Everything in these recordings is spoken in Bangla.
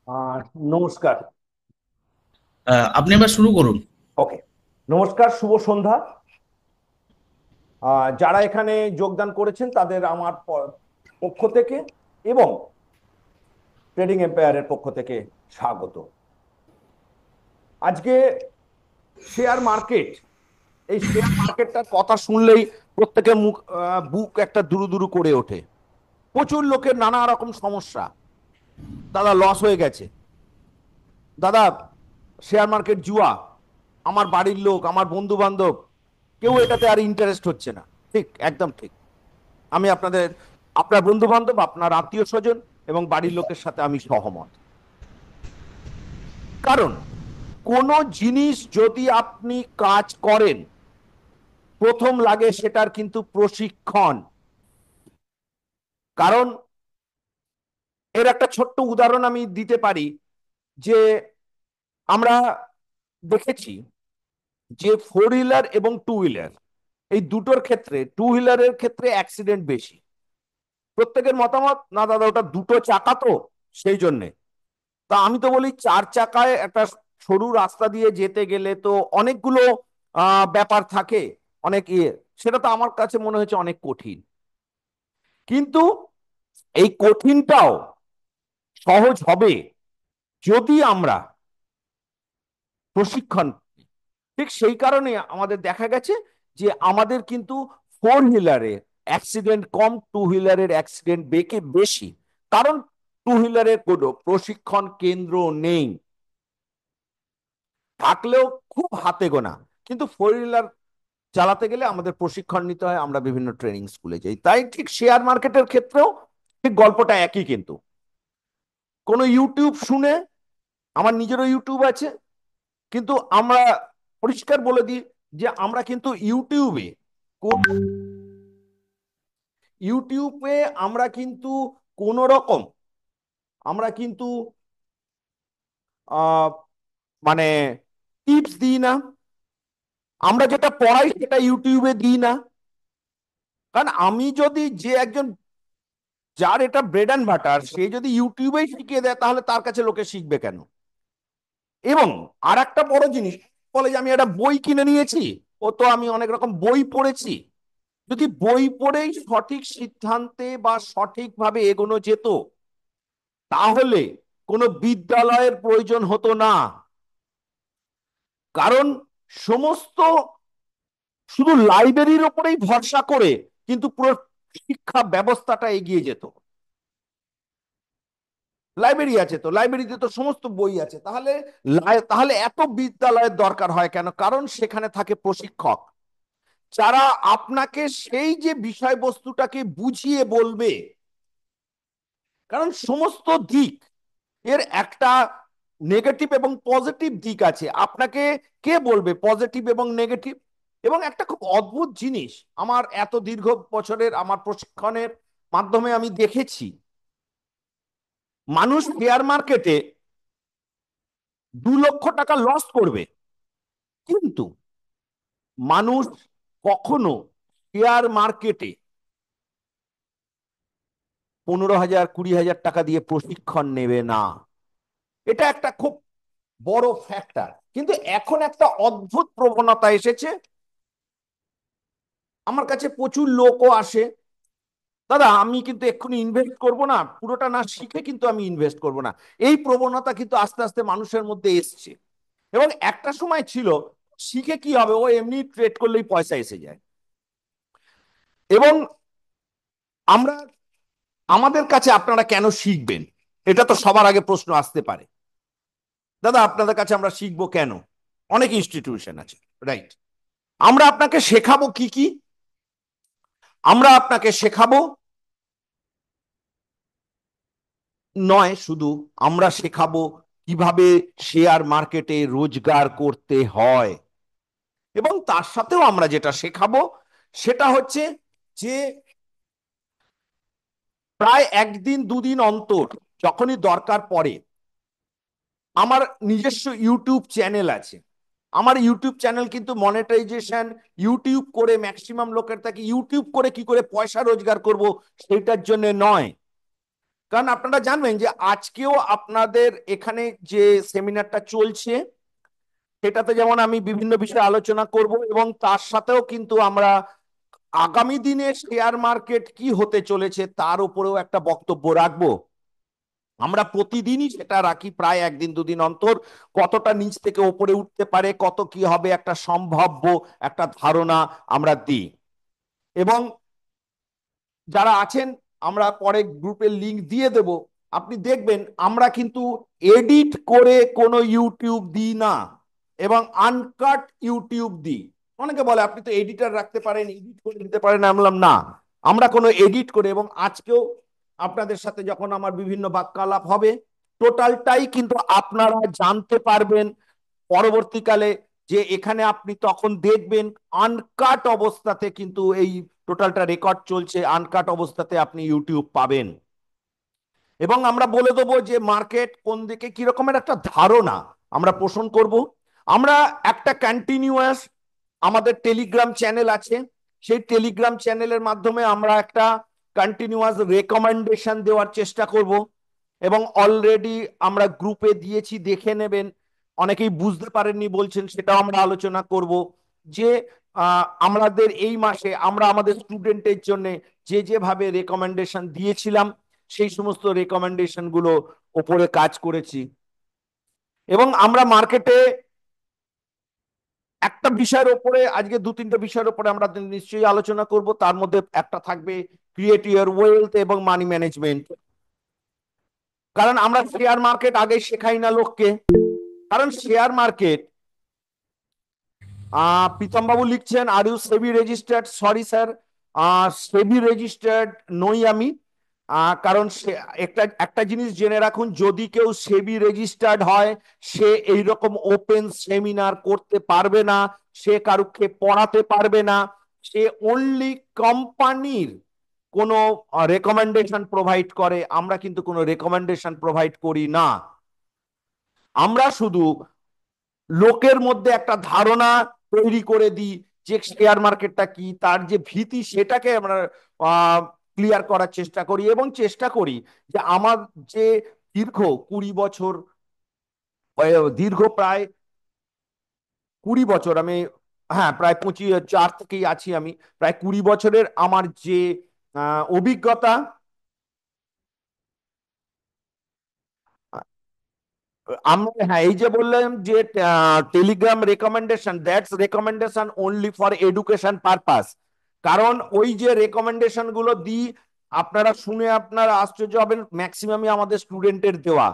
আহ, নমস্কার। আপনি এবার শুরু করুন। ওকে, নমস্কার, শুভ সন্ধ্যা। যারা এখানে যোগদান করেছেন তাদের আমার পক্ষ থেকে এবং ট্রেডিং এম্পায়ারের পক্ষ থেকে স্বাগত। আজকে শেয়ার মার্কেট, এই শেয়ার মার্কেটটার কথা শুনলেই প্রত্যেকের বুক একটা দুরু দুরু করে ওঠে। প্রচুর লোকের নানা রকম সমস্যা, দাদা লস হয়ে গেছে, দাদা শেয়ার মার্কেট জুয়া, আমার বাড়ির লোক, আমার বন্ধু বান্ধব কেউ এটাতে আর ইন্টারেস্ট হচ্ছে না। ঠিক, একদম ঠিক। আমি আপনার বন্ধু বান্ধব, আপনার আত্মীয় স্বজন এবং বাড়ির লোকের সাথে আমি সহমত। কারণ কোন জিনিস যদি আপনি কাজ করেন, প্রথম লাগে সেটার কিন্তু প্রশিক্ষণ। কারণ এর একটা ছোট্ট উদাহরণ আমি দিতে পারি যে আমরা দেখেছি যে ফোর হুইলার এবং টু হুইলার, এই দুটোর ক্ষেত্রে টু হুইলারের ক্ষেত্রে অ্যাক্সিডেন্ট বেশি। প্রত্যেকের মতামত, না দাদা ওটা দুটো চাকা তো সেই জন্যে। তা আমি তো বলি চার চাকায় একটা সরু রাস্তা দিয়ে যেতে গেলে তো অনেকগুলো ব্যাপার থাকে, অনেক সেটা তো আমার কাছে মনে হয়েছে অনেক কঠিন। কিন্তু এই কঠিনটাও সহজ হবে যদি আমরা প্রশিক্ষণ নিই। ঠিক সেই কারণে আমাদের দেখা গেছে যে আমাদের কিন্তু ফোর হুইলারে অ্যাক্সিডেন্ট কম, টু হুইলারের অ্যাক্সিডেন্ট বেশি। কারণ টু হুইলারের কোনো প্রশিক্ষণ কেন্দ্র নেই, থাকলেও খুব হাতে গোনা। কিন্তু ফোর হুইলার চালাতে গেলে আমাদের প্রশিক্ষণ নিতে হয়, আমরা বিভিন্ন ট্রেনিং স্কুলে যাই। তাই ঠিক শেয়ার মার্কেটের ক্ষেত্রেও ঠিক গল্পটা একই। কিন্তু কোনো ইউটিউব শুনে, আমার নিজেরও ইউটিউব আছে, কিন্তু আমরা পরিষ্কার বলে দিই যে আমরা কিন্তু ইউটিউবে আমরা কিন্তু কোন রকম আমরা কিন্তু আহ মানে টিপস দিই না। আমরা যেটা পড়াই সেটা ইউটিউবে দিই না। কারণ আমি যদি, যে একজন যার এটা ব্রেড অ্যান্ড বাটার, সে যদি ইউটিউবেই শিখিয়ে দেয় তাহলে তার কাছে লোকে শিখবে কেন? এবং আর একটা বড় জিনিস, বলে যে আমি একটা বই কিনে নিয়েছি, ও তো আমি অনেক রকম বই পড়েছি। যদি বই পড়েই সঠিক সিদ্ধান্তে বা সঠিকভাবে এগোনো যেত, তাহলে কোনো বিদ্যালয়ের প্রয়োজন হতো না। কারণ সমস্ত শুধু লাইব্রেরির ওপরেই ভরসা করে কিন্তু পুরো শিক্ষা ব্যবস্থাটা এগিয়ে যেত। লাইব্রেরি আছে তো লাইব্রেরিতে তো সমস্ত বই আছে, তাহলে তাহলে এত বিদ্যালয়ের দরকার হয় কেন? কারণ সেখানে থাকে প্রশিক্ষক, যারা আপনাকে সেই যে বিষয়বস্তুটাকে বুঝিয়ে বলবে। কারণ সমস্ত দিক এর একটা নেগেটিভ এবং পজিটিভ দিক আছে, আপনাকে কে বলবে পজিটিভ এবং নেগেটিভ? এবং একটা খুব অদ্ভুত জিনিস, আমার এত দীর্ঘ বছরের আমার প্রশিক্ষণের মাধ্যমে আমি দেখেছি, মানুষ শেয়ার মার্কেটে 2 লক্ষ টাকা লস করবে, কিন্তু মানুষ কখনো শেয়ার মার্কেটে 15,000 20,000 টাকা দিয়ে প্রশিক্ষণ নেবে না। এটা একটা খুব বড় ফ্যাক্টর। কিন্তু এখন একটা অদ্ভুত প্রবণতা এসেছে, আমার কাছে প্রচুর লোকও আসে, দাদা আমি কিন্তু এক্ষুনি ইনভেস্ট করব না, পুরোটা না শিখে কিন্তু আমি ইনভেস্ট করব না। এই প্রবণতা কিন্তু আস্তে আস্তে মানুষের মধ্যে এসছে। এবং একটা সময় ছিল শিখে কি হবে, ও এমনি ট্রেড করলেই পয়সা এসে যায়। এবং আমরা, আমাদের কাছে আপনারা কেন শিখবেন, এটা তো সবার আগে প্রশ্ন আসতে পারে। দাদা আপনাদের কাছে আমরা শিখবো কেন? অনেক ইনস্টিটিউশন আছে, রাইট? আমরা আপনাকে শেখাবো কি কি? আমরা আপনাকে শেখাবো, নয় শুধু, আমরা শেখাবো কিভাবে শেয়ার মার্কেটে রোজগার করতে হয়। এবং তার সাথেও আমরা যেটা শেখাবো সেটা হচ্ছে যে প্রায় একদিন দুদিন অন্তর যখনই দরকার পড়ে, আমার নিজস্ব ইউটিউব চ্যানেল আছে। আমার ইউটিউব চ্যানেল কিন্তু মনিটাইজেশন, ইউটিউব করে ম্যাক্সিমাম লোকের থাকে ইউটিউব করে কি করে পয়সা রোজগার করব সেটার জন্য নয়। কারণ আপনারা জানবেন যে আজকেও আপনাদের এখানে যে সেমিনারটা চলছে সেটাতে যেমন আমি বিভিন্ন বিষয়ে আলোচনা করব, এবং তার সাথেও কিন্তু আমরা আগামী দিনে শেয়ার মার্কেট কি হতে চলেছে তার উপরেও একটা বক্তব্য রাখবো। আমরা প্রতিদিনই সেটা রাখি, প্রায় একদিন দুদিন অন্তর, কতটা নিচ থেকে ওপরে উঠতে পারে, কত কি হবে, একটা সম্ভাব্য একটা ধারণা আমরা দিই। এবং যারা আছেন, আমরা পরে গ্রুপের লিংক দিয়ে দেব, আপনি দেখবেন আমরা কিন্তু এডিট করে কোনো ইউটিউব দিই না, এবং আনকাট ইউটিউব দিই। অনেকে বলে আপনি তো এডিটর রাখতে পারেন, এডিট করে দিতে পারেন, আমি বললাম না, আমরা কোনো এডিট করে, এবং আজকেও আপনাদের সাথে যখন আমার বিভিন্ন বাক্যালাপ হবে টোটালটাই কিন্তু আপনারা জানতে পারবেন পরবর্তীকালে, যে এখানে আপনি তখন দেখবেন আনকাট অবস্থাতে কিন্তু এই টোটালটা রেকর্ড চলছে, আনকাট অবস্থাতে আপনি ইউটিউব পাবেন। এবং আমরা বলে দেবো যে মার্কেট কোন দিকে কি রকমের একটা ধারণা আমরা পোষণ করব। আমরা একটা কন্টিনিউয়াস আমাদের টেলিগ্রাম চ্যানেল আছে, সেই টেলিগ্রাম চ্যানেলের মাধ্যমে আমরা একটা কন্টিনিউয়াস রেকমেন্ডেশন দেওয়ার চেষ্টা করব, এবং অলরেডি আমরা গ্রুপে দিয়েছি, দেখে নেবেন। অনেকেই বুঝতে পারেননি বলছেন, সেটাও আমরা আলোচনা করব, যে আমাদের এই মাসে আমরা আমাদের স্টুডেন্টের জন্য যে যেভাবে রেকমেন্ডেশন দিয়েছিলাম সেই সমস্ত রেকমেন্ডেশন গুলো ওপরে কাজ করেছি। এবং আমরা মার্কেটে একটা বিষয়ের ওপরে, আজকে দু তিনটা বিষয়ের ওপরে আমরা নিশ্চয়ই আলোচনা করব, তার মধ্যে একটা থাকবে ক্রিয়েট ইউর ওয়েলথ এবং মানি ম্যানেজমেন্ট। কারণ আমরা শেয়ার মার্কেট আগে শেখাই না লোককে, কারণ শেয়ার মার্কেট, প্রীতম বাবু লিখছেন are you SEBI registered? Sorry sir, SEBI registered নই আমি। কারণ একটা একটা জিনিস জেনে রাখুন, যদি কেউ সেবি রেজিস্টার্ড হয় সে এইরকম ওপেন সেমিনার করতে পারবে না, সে কারুকে পড়াতে পারবে না, সে অনলি কোম্পানির কোনো রেকমেন্ডেশন প্রোভাইড করে। আমরা কিন্তু কোনো রেকমেন্ডেশন প্রোভাইড করি না, আমরা শুধু লোকের মধ্যে একটা ধারণা তৈরি করে দিই যে শেয়ার মার্কেটটা কি, তার যে ভীতি সেটাকে আমরা ক্লিয়ার করার চেষ্টা করি, এবং চেষ্টা করি যে আমার যে দীর্ঘ 20 বছর, দীর্ঘ প্রায় 20 বছর আমি, হ্যাঁ প্রায় 25 থেকেই আছি আমি, প্রায় 20 বছরের আমার যে অভিজ্ঞতা, আমরা, হ্যাঁ এই যে বললাম যে Telegram recommendation, that's recommendation only for education purpose. কারণ ওই যে রেকমেন্ডেশন গুলো দিই, আপনারা শুনে আপনারা আশ্চর্য হবেন, ম্যাক্সিমামই আমাদের স্টুডেন্টের দেওয়া।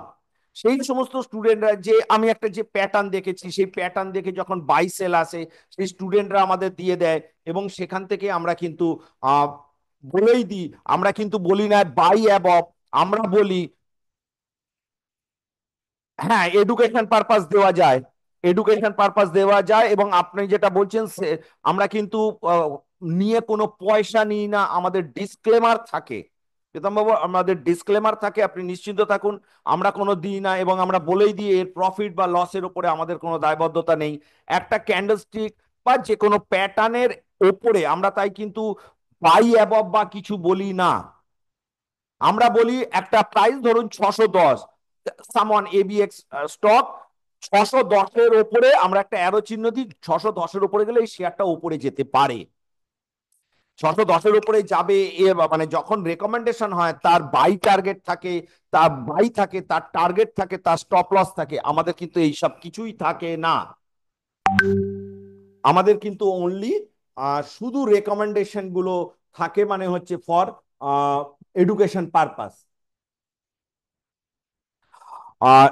সেই সমস্ত স্টুডেন্টরা, যে আমি একটা যে প্যাটার্ন দেখেছি, সেই প্যাটার্ন দেখে যখন বাই সেল আসে সেই স্টুডেন্টরা আমাদের দিয়ে দেয়, এবং সেখান থেকে আমরা কিন্তু আহ বলেই দিই, আমরা কিন্তু বলি না বাই অ্যাবভ, আমরা বলি হ্যাঁ এডুকেশন পারপাস দেওয়া যায়, এডুকেশন পারপাস দেওয়া যায়। এবং আপনি যেটা বলছেন আমরা কিন্তু আহ, নিয়ে কোনো পয়সা নিই না, আমাদের ডিসক্লেমার থাকে। প্রীতম বাবু, আমাদের ডিসক্লেমার থাকে, আপনি নিশ্চিন্ত থাকুন, আমরা কোনো দিই না, এবং আমরা বলেই দিই এর প্রফিট বা লসের উপরে আমাদের কোনো দায়বদ্ধতা নেই। একটা ক্যান্ডেলস্টিক বা যে কোনো প্যাটার্নের ওপরে আমরা তাই কিন্তু বাই অ্যাবভ বা কিছু বলি না। আমরা বলি একটা প্রাইস ধরুন 610, সামওয়ান এবিএক্স স্টক 610-এর ওপরে আমরা একটা অ্যারো চিহ্ন দিই, 610-এর উপরে গেলে এই শেয়ারটা উপরে যেতে পারে, 610-এর উপরে যাবে। মানে যখন রেকমেন্ডেশন হয় তার বাই টার্গেট থাকে, তার বাই থাকে, তার টার্গেট থাকে, তার স্টপ লস থাকে। আমাদের কিন্তু এইসব কিছুই থাকে না, আমাদের কিন্তু অনলি শুধু রেকমেন্ডেশন গুলো থাকে, মানে হচ্ছে ফর এডুকেশন পারপাস। আর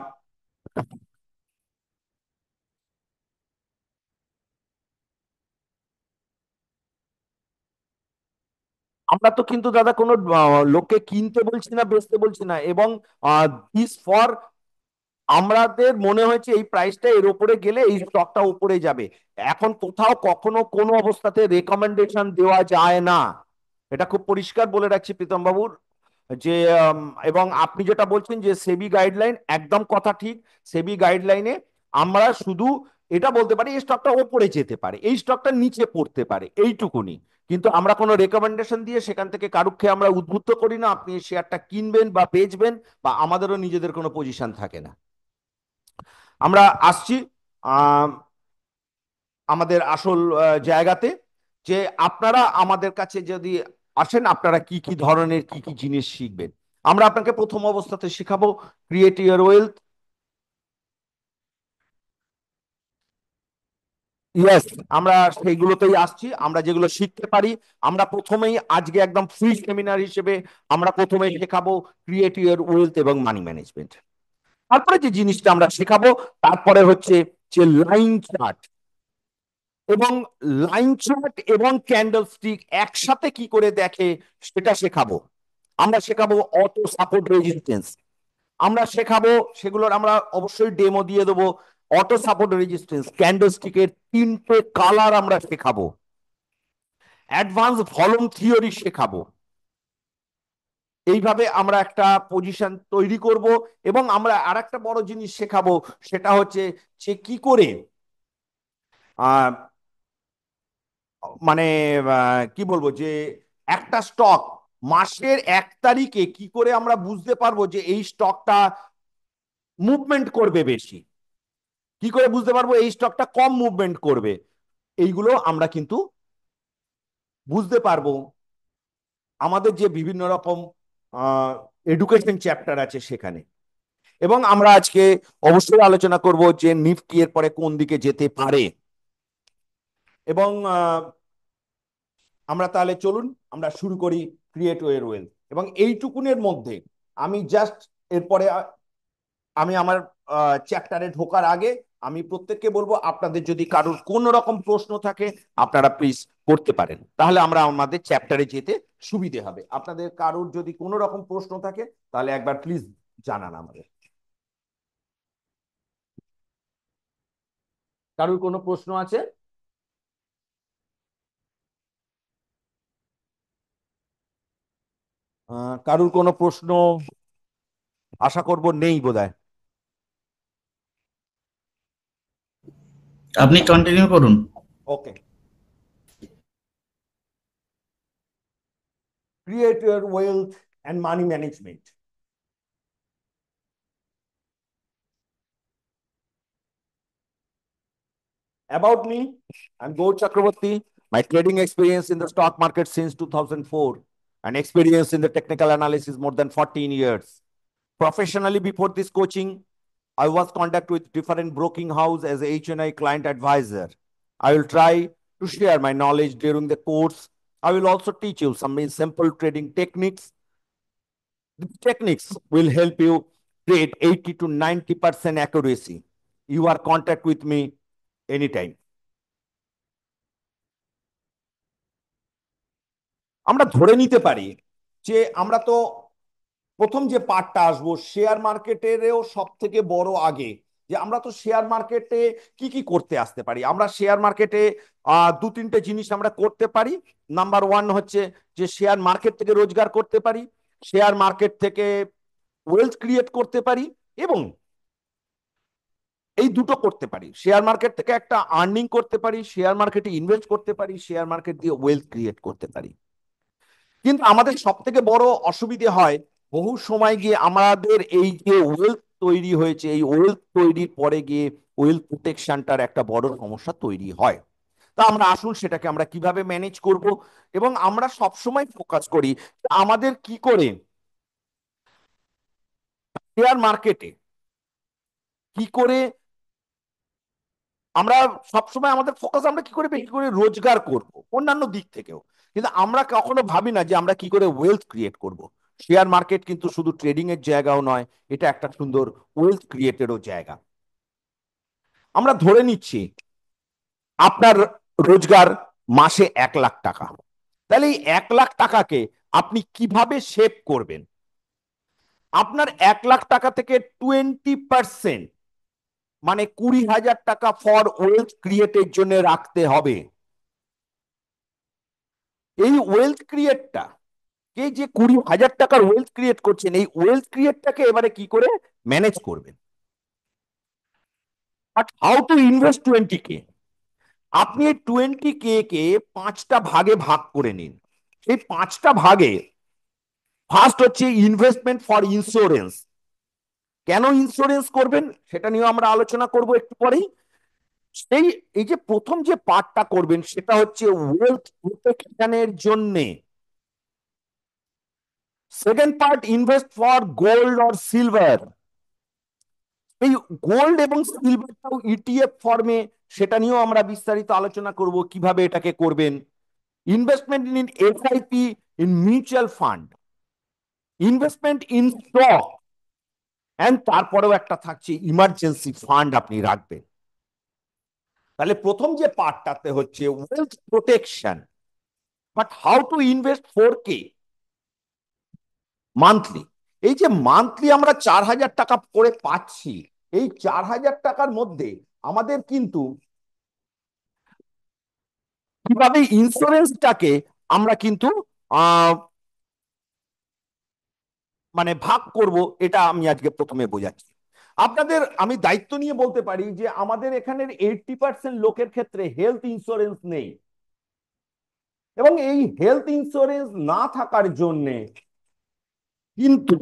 আমরা তো কিন্তু দাদা কোনো লোককে কিনতে বলছি না, বেচতে বলছি না, এবং দিস ফর, আমাদের মনে হয়েছে এই প্রাইসটা এর উপরে গেলে এই স্টকটা উপরে যাবে। এখন কোথাও কখনো কোনো অবস্থাতে রেকমেন্ডেশন দেওয়া যায় না, এটা খুব পরিষ্কার বলে রাখছি প্রীতম বাবুর। যে এবং আপনি যেটা বলছেন যে সেবি গাইডলাইন, একদম কথা ঠিক। সেবি গাইডলাইনে আমরা শুধু এটা বলতে পারি এই স্টকটা ওপরে যেতে পারে, এই স্টকটা নিচে পড়তে পারে, এইটুকুনি। কিন্তু আমরা কোনো রেকমেন্ডেশন দিয়ে সেখান থেকে কারুকে আমরা উদ্বুদ্ধ করি না আপনি শেয়ারটা কিনবেন বা বেচবেন, বা আমাদেরও নিজেদের কোনো পজিশন থাকে না। আমরা আসছি আহ আমাদের আসল জায়গাতে, যে আপনারা আমাদের কাছে যদি আসেন আপনারা কি কি ধরনের কি কি জিনিস শিখবেন। আমরা আপনাকে প্রথম অবস্থাতে শেখাবো ক্রিয়েট ইউর ওয়েলথ। ইয়েস, আমরা সেইগুলোতেই আসছি। আমরা যেগুলো শিখতে পারি, আমরা প্রথমেই আজকে একদম ফ্রি সেমিনার হিসেবে আমরা প্রথমেই শেখাবো ক্রিয়েট ইউর ওয়েলথ এবং মানি ম্যানেজমেন্ট। তারপরে যে জিনিসটা আমরা শেখাবো তারপরে হচ্ছে যে লাইন চার্ট, এবং লাইন চার্ট এবং ক্যান্ডেল স্টিক একসাথে কি করে দেখে সেটা শেখাবো। আমরা শেখাবো অটো সাপোর্ট রেজিস্ট্যান্স, আমরা শেখাবো সেগুলোর আমরা অবশ্যই ডেমো দিয়ে দেবো। অটো সাপোর্ট রেজিস্ট্যান্স, ক্যান্ডেল স্টিকের 3টে কালার আমরা শেখাবো, অ্যাডভান্স ভলিউম থিওরি শেখাবো। এইভাবে আমরা একটা পজিশন তৈরি করব। এবং আমরা আরেকটা বড় জিনিস শেখাবো, সেটা হচ্ছে যে কি করে আহ মানে কি বলবো, যে একটা স্টক মাসের 1 তারিখে কি করে আমরা বুঝতে পারবো যে এই স্টকটা মুভমেন্ট করবে বেশি, কি করে বুঝতে পারবো এই স্টকটা কম মুভমেন্ট করবে। এইগুলো আমরা কিন্তু বুঝতে পারবো আমাদের যে বিভিন্ন রকম এডুকেশন চ্যাপ্টার আছে সেখানে। এবং আমরা আজকে অবশ্যই আলোচনা করব যে নিফটি এর পরে কোন দিকে যেতে পারে। এবং আমরা তাহলে চলুন আমরা শুরু করি ক্রিয়েট ইউর ওয়েলথ। এবং এইটুকুনের মধ্যে আমি জাস্ট এরপরে আমি আমার চ্যাপ্টারে ঢোকার আগে আমি প্রত্যেককে বলবো আপনাদের যদি কারোর কোন রকম প্রশ্ন থাকে আপনারা প্লিজ করতে পারেন, তাহলে আমরা আমাদের চ্যাপ্টারে যেতে সুবিধে হবে। আপনাদের কারোর যদি কোনো রকম প্রশ্ন থাকে তাহলে একবার প্লিজ জানান আমাদের। কারোর কোনো প্রশ্ন আছে? কারোর কোনো প্রশ্ন আশা করব নেই বোধহয়। আপনি কন্টিনিউ করুন। Okay, create your wealth and money management. About me, I'm Gaur Chakravarti. My trading experience in the stock market since 2004 and experience in the technical analysis more than 14 years. Professionally, before this coaching, I was contact with different broking house as a HNI client advisor. I will try to share my knowledge during the course. I will also teach you some simple trading techniques. The techniques will help you trade 80 to 90% accuracy. You are contact with me anytime. আমরা ধরে নিতে পারি যে আমরা তো প্রথম যে পার্টটা আসবো শেয়ার মার্কেটেরও সব থেকে বড় আগে, যে আমরা তো শেয়ার মার্কেটে কি কি করতে আসতে পারি। আমরা শেয়ার মার্কেটে 2-3টে জিনিস আমরা করতে পারি। নাম্বার ওয়ান হচ্ছে যে শেয়ার মার্কেট থেকে রোজগার করতে পারি, শেয়ার মার্কেট থেকে ওয়েলথ ক্রিয়েট করতে পারি, এবং এই দুটো করতে পারি। শেয়ার মার্কেট থেকে একটা আর্নিং করতে পারি, শেয়ার মার্কেটে ইনভেস্ট করতে পারি, শেয়ার মার্কেট দিয়ে ওয়েলথ ক্রিয়েট করতে পারি। কিন্তু আমাদের সব থেকে বড় অসুবিধে হয় বহু সময় গিয়ে আমাদের এই যে ওয়েলথ তৈরি হয়েছে এই ওয়েলথ তৈরির পরে গিয়ে ওয়েলথ প্রোটেকশনটার একটা বড় সমস্যা তৈরি হয়। তা আমরা আসুন সেটাকে আমরা কিভাবে ম্যানেজ করব। এবং আমরা সব সময় ফোকাস করি আমাদের কি করে শেয়ার মার্কেটে কি করে আমরা সবসময় আমাদের ফোকাস আমরা কি করে বেশি করে রোজগার করব অন্যান্য দিক থেকেও, কিন্তু আমরা কখনো ভাবি না যে আমরা কি করে ওয়েলথ ক্রিয়েট করব। শেয়ার মার্কেট কিন্তু শুধু ট্রেডিং এর জায়গাও নয়, এটা একটা সুন্দর ওয়েলথ ক্রিয়েটেরও জায়গা। আমরা ধরে নিচ্ছি আপনার রোজগার মাসে 1 লাখ টাকা, তাহলে এই 1 লাখ টাকাকে আপনি কিভাবে সেভ করবেন। আপনার 1 লাখ টাকা থেকে 20% মানে 20,000 টাকা ফর ওয়েলথ ক্রিয়েটের জন্য রাখতে হবে। এই ওয়েলথ ক্রিয়েটটা কে যে 20,000 টাকার ওয়েলথ ক্রিয়েট করছেন এই ওয়েলথ ক্রিয়েটটাকে এবারে কি করে ম্যানেজ করবেন। But how to invest 20K? আপনি এই 20K কে 5টা ভাগে ভাগ করে নিন। সেই 5টা ভাগে ফার্স্ট হচ্ছে ইনভেস্টমেন্ট ফর ইন্স্যুরেন্স। কেন ইন্স্যুরেন্স করবেন সেটা নিয়ে আমরা আলোচনা করব একটু পরেই। সেই এই যে প্রথম যে পার্টটা করবেন সেটা হচ্ছে ওয়েলথ প্রোটেকশনের জন্য। Second part invest for gold or silver. এই গোল্ড এবং সিলভারটাও ইটিএফ ফর্মে, সেটা নিয়েও আমরা বিস্তারিত আলোচনা করব কিভাবে এটাকে করবেন। Investment in SIP, in mutual fund, investment in stock, and তারপরেও একটা থাকছে ইমার্জেন্সি ফান্ড আপনি রাখবেন। তাহলে প্রথম যে পার্টটাতে হচ্ছে wealth protection. But how to invest 4K monthly? এই যে মান্থলি আমরা 4,000 টাকা করে পাচ্ছি, এই 4,000 টাকার মধ্যে আমাদের কিন্তু কিভাবে ইন্স্যুরেন্সটাকে আমরা কিন্তু আহ মানে ভাগ করব, এটা আমি আজকে প্রথমে বোঝাচ্ছি আপনাদের। আমি দায়িত্ব নিয়ে বলতে পারি যে আমাদের এখানের 80% লোকের ক্ষেত্রে হেলথ ইন্স্যুরেন্স নেই, এবং এই হেলথ ইন্স্যুরেন্স না থাকার জন্যে কিন্তু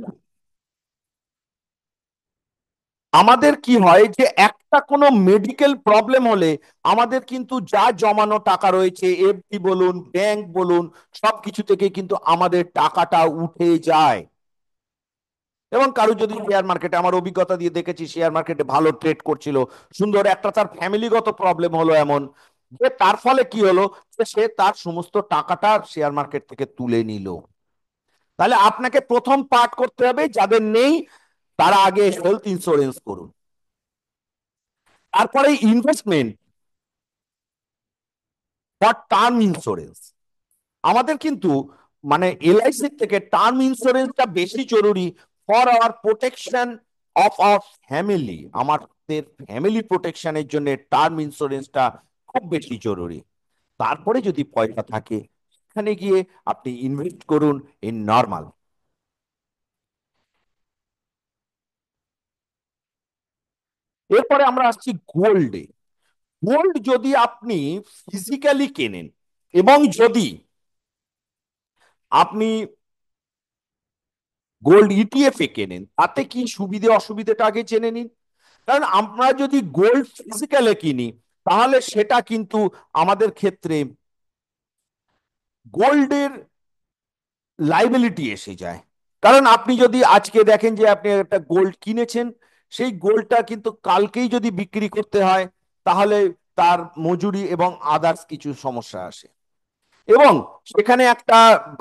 আমাদের কি হয় যে একটা কোনো মেডিকেল প্রবলেম হলে আমাদের কিন্তু যা জমানো টাকা রয়েছে, এফডি বলুন ব্যাংক বলুন, সবকিছু থেকে কিন্তু আমাদের টাকাটা উঠে যায়। এবং কারো যদি শেয়ার মার্কেটে, আমার অভিজ্ঞতা দিয়ে দেখেছি, শেয়ার মার্কেটে ভালো ট্রেড করছিল, সুন্দর একটা তার ফ্যামিলিগত প্রবলেম হলো এমন, যে তার ফলে কি হলো, যে সে তার সমস্ত টাকাটা শেয়ার মার্কেট থেকে তুলে নিল। তাহলে আপনাকে প্রথম পার্ট করতে হবে, যাদের নেই তারা আগে হেলথ ইন্স্যুরেন্স করুন। তারপরে ইনভেস্টমেন্ট ফর টার্ম ইন্স্যুরেন্স। আমাদের কিন্তু মানে এলআইসি থেকে টার্ম ইন্স্যুরেন্সটা বেশি জরুরি for our protection of our family. আমাদের ফ্যামিলি প্রোটেকশনের জন্য টার্ম ইন্স্যুরেন্সটা খুব বেশি জরুরি। তারপরে যদি পয়সা থাকে সেখানে গিয়ে আপনি ইনভেস্ট করুন ইন নর্মাল। এরপরে আমরা আসছি গোল্ডে। গোল্ড যদি আপনি ফিজিক্যালি কেনেন এবং যদি আপনি গোল্ড ইটিএফ এ কেনেন, তাতে কি সুবিধে অসুবিধাটা আগে জেনে নিন। কারণ আমরা যদি গোল্ড ফিজিক্যালে কিনি তাহলে সেটা কিন্তু আমাদের ক্ষেত্রে গোল্ডের লাইবিলিটি এসে যায়। কারণ আপনি যদি আজকে দেখেন যে আপনি একটা গোল্ড কিনেছেন, সেই গোল্ডটা কিন্তু কালকেই যদি বিক্রি করতে হয় তাহলে তার মজুরি এবং আদার্স কিছু সমস্যা আসে। এবং সেখানে একটা,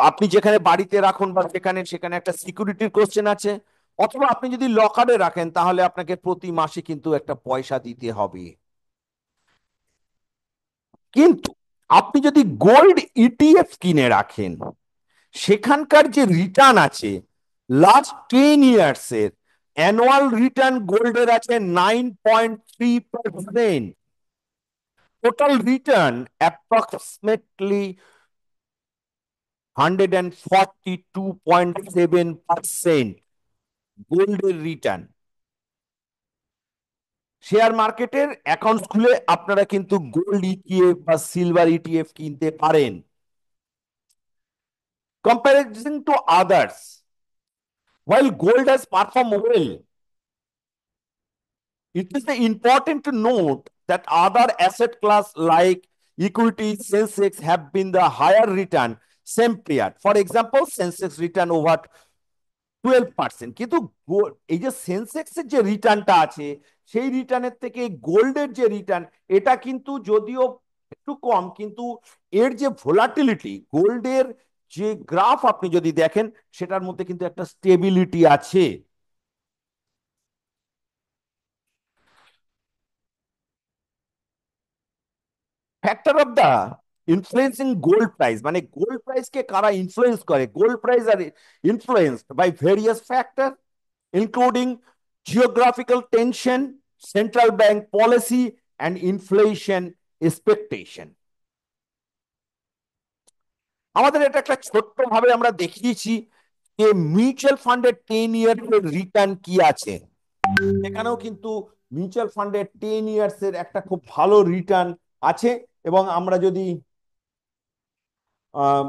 আপনি যেখানে বাড়িতে রাখুন বা সেখানে সেখানে একটা সিকিউরিটির কোশ্চেন আছে। অথবা আপনি যদি লকারে রাখেন তাহলে আপনাকে প্রতি মাসে কিন্তু একটা পয়সা দিতে হবে। কিন্তু আপনি যদি গোল্ড ইটিএফ কিনে রাখেন, সেখানকার যে রিটার্ন আছে লাস্ট 10 ইয়ার্স এর, অ্যানুয়াল রিটার্ন গোল্ডের আছে 9.3%। টোটাল রিটার্ন অ্যাপ্রক্সিমেটলি 142.7% গোল্ডের রিটার্ন। শেয়ার মার্কেটের অ্যাকাউন্ট খুলে আপনারা কিন্তু গোল্ড ইটিএফ বা সিলভার ইটিএফ কিনতে পারেন। Comparison to others, while gold has performed well, it is important to note that other asset class like equity, Sensex have been the higher return same period. For example, Sensex return over 12%। কিন্তু এই যে সেন্সেক্সের যে রিটার্নটা আছে সেই রিটার্নের থেকে গোল্ডের যে রিটার্ন, এটা কিন্তু যদিও একটু কম, কিন্তু এর যে ভোলাটিলিটি, গোল্ডের যে গ্রাফ আপনি যদি দেখেন সেটার মধ্যে কিন্তু একটা স্টেবিলিটি আছে। Factor of the influencing gold price, মানে গোল্ড প্রাইস কে কারা ইনফ্লুয়েন্স করে? Gold price are influenced by various factor including geographical tension, central bank policy and inflation expectation. আমাদের এটা একটা ছোট্ট ভাবে আমরা দেখিয়েছি যে মিউচুয়াল ফান্ডের 10 ইয়ার রিটার্ন কি আছে। এখানেও কিন্তু মিউচুয়াল ফান্ডের 10 ইয়ার্স এর একটা খুব ভালো রিটার্ন আছে। এবং আমরা যদি আম,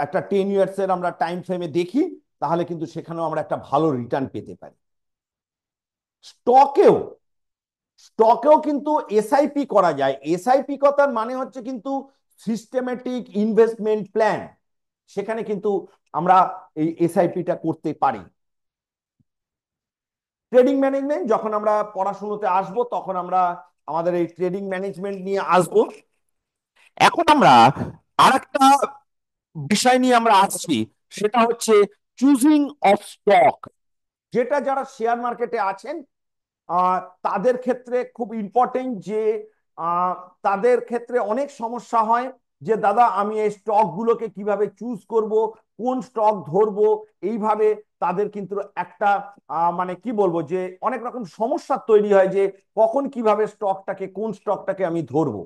একটা 10 ইয়ার্স এর আমরা টাইম ফ্রেমে দেখি, তাহলে কিন্তু সেখানেও আমরা একটা ভালো রিটার্ন পেতে পারি। স্টকেও স্টকেও কিন্তু এসআইপি করা যায়। এসআইপি কথার মানে হচ্ছে কিন্তু সিস্টেমেটিক ইনভেস্টমেন্ট প্ল্যান। সেখানে কিন্তু আমরা এই এসআইপিটা করতে পারি। ট্রেডিং ম্যানেজমেন্ট যখন আমরা পড়াশোনাতে আসব, তখন আমরা আমাদের এই ট্রেডিং ম্যানেজমেন্ট নিয়ে আসব। এখন আমরা আরেকটা বিষয় নিয়ে আমরা আসছি, সেটা হচ্ছে চুজিং অফ স্টক, যেটা যারা শেয়ার মার্কেটে আছেন তাদের ক্ষেত্রে খুব ইম্পর্টেন্ট। যে আহ, তাদের ক্ষেত্রে অনেক সমস্যা হয় যে দাদা আমি এই স্টক গুলোকে কিভাবে চুজ করব, কোন স্টক ধরবো, এইভাবে তাদের কিন্তু একটা মানে কি বলবো, যে অনেক রকম সমস্যা তৈরি হয় যে কখন কিভাবে স্টকটাকে, কোন স্টকটাকে আমি ধরবো।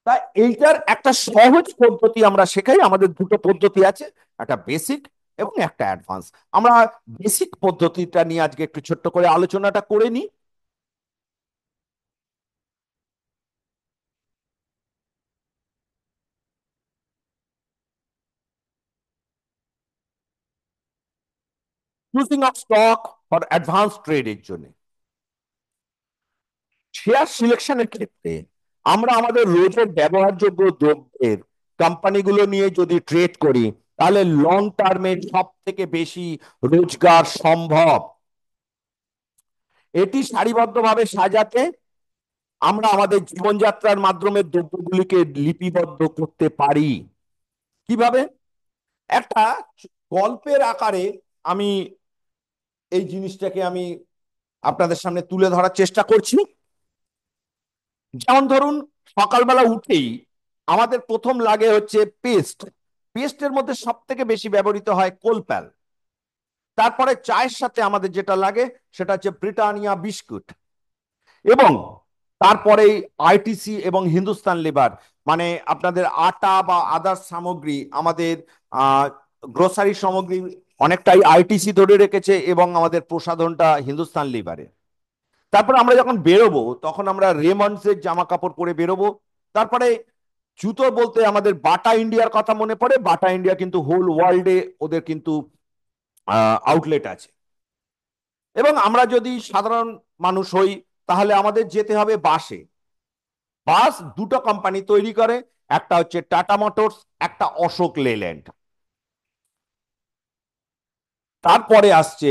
তাই এইটার একটা সহজ পদ্ধতি আমরা শেখাই। আমাদের দুটো পদ্ধতি আছে, একটা বেসিক এবং একটা অ্যাডভান্স। আমরা বেসিক পদ্ধতিটা নিয়ে আজকে একটু ছোট্ট করে আলোচনাটা করে নিই। Choosing of stock for advance ট্রেডের জন্য শেয়ার সিলেকশনের ক্ষেত্রে আমরা আমাদের রোজের ব্যবহারযোগ্য দ্রব্যের কোম্পানিগুলো নিয়ে যদি ট্রেড করি, তাহলে লং টার্মে সব থেকে বেশি রোজগার সম্ভব। এটি সারিবদ্ধভাবে সাজাতে আমরা আমাদের জীবনযাত্রার মাধ্যমে দ্রব্যগুলিকে লিপিবদ্ধ করতে পারি। কিভাবে? একটা গল্পের আকারে আমি এই জিনিসটাকে আমি আপনাদের সামনে তুলে ধরার চেষ্টা করছি। যেমন ধরুন, সকালবেলা উঠেই আমাদের প্রথম লাগে হচ্ছে পেস্ট। পেস্টের মধ্যে সব থেকে বেশি ব্যবহৃত হয় কোলপ্যাল। তারপরে চায়ের সাথে আমাদের যেটা লাগে সেটা হচ্ছে ব্রিটানিয়া বিস্কুট। এবং তারপরে আইটিসি এবং হিন্দুস্তান লিভার, মানে আপনাদের আটা বা আদার্স সামগ্রী, আমাদের গ্রোসারি সামগ্রী অনেকটাই আইটিসি ধরে রেখেছে এবং আমাদের প্রসাধনটা হিন্দুস্তান লিভারে। তারপরে আমরা যখন বেরোবো, তখন আমরা রেমন্ডসের জামা কাপড় পরে বেরোবো। তারপরে জুতো বলতে আমাদের বাটা ইন্ডিয়ার কথা মনে পড়ে। বাটা ইন্ডিয়া কিন্তু হোল ওয়ার্ল্ডে ওদের কিন্তু আউটলেট আছে। এবং আমরা যদি সাধারণ মানুষ হই, তাহলে আমাদের যেতে হবে বাসে। বাস দুটো কোম্পানি তৈরি করে, একটা হচ্ছে টাটা মোটরস, একটা অশোক লেল্যান্ড। তারপরে আসছে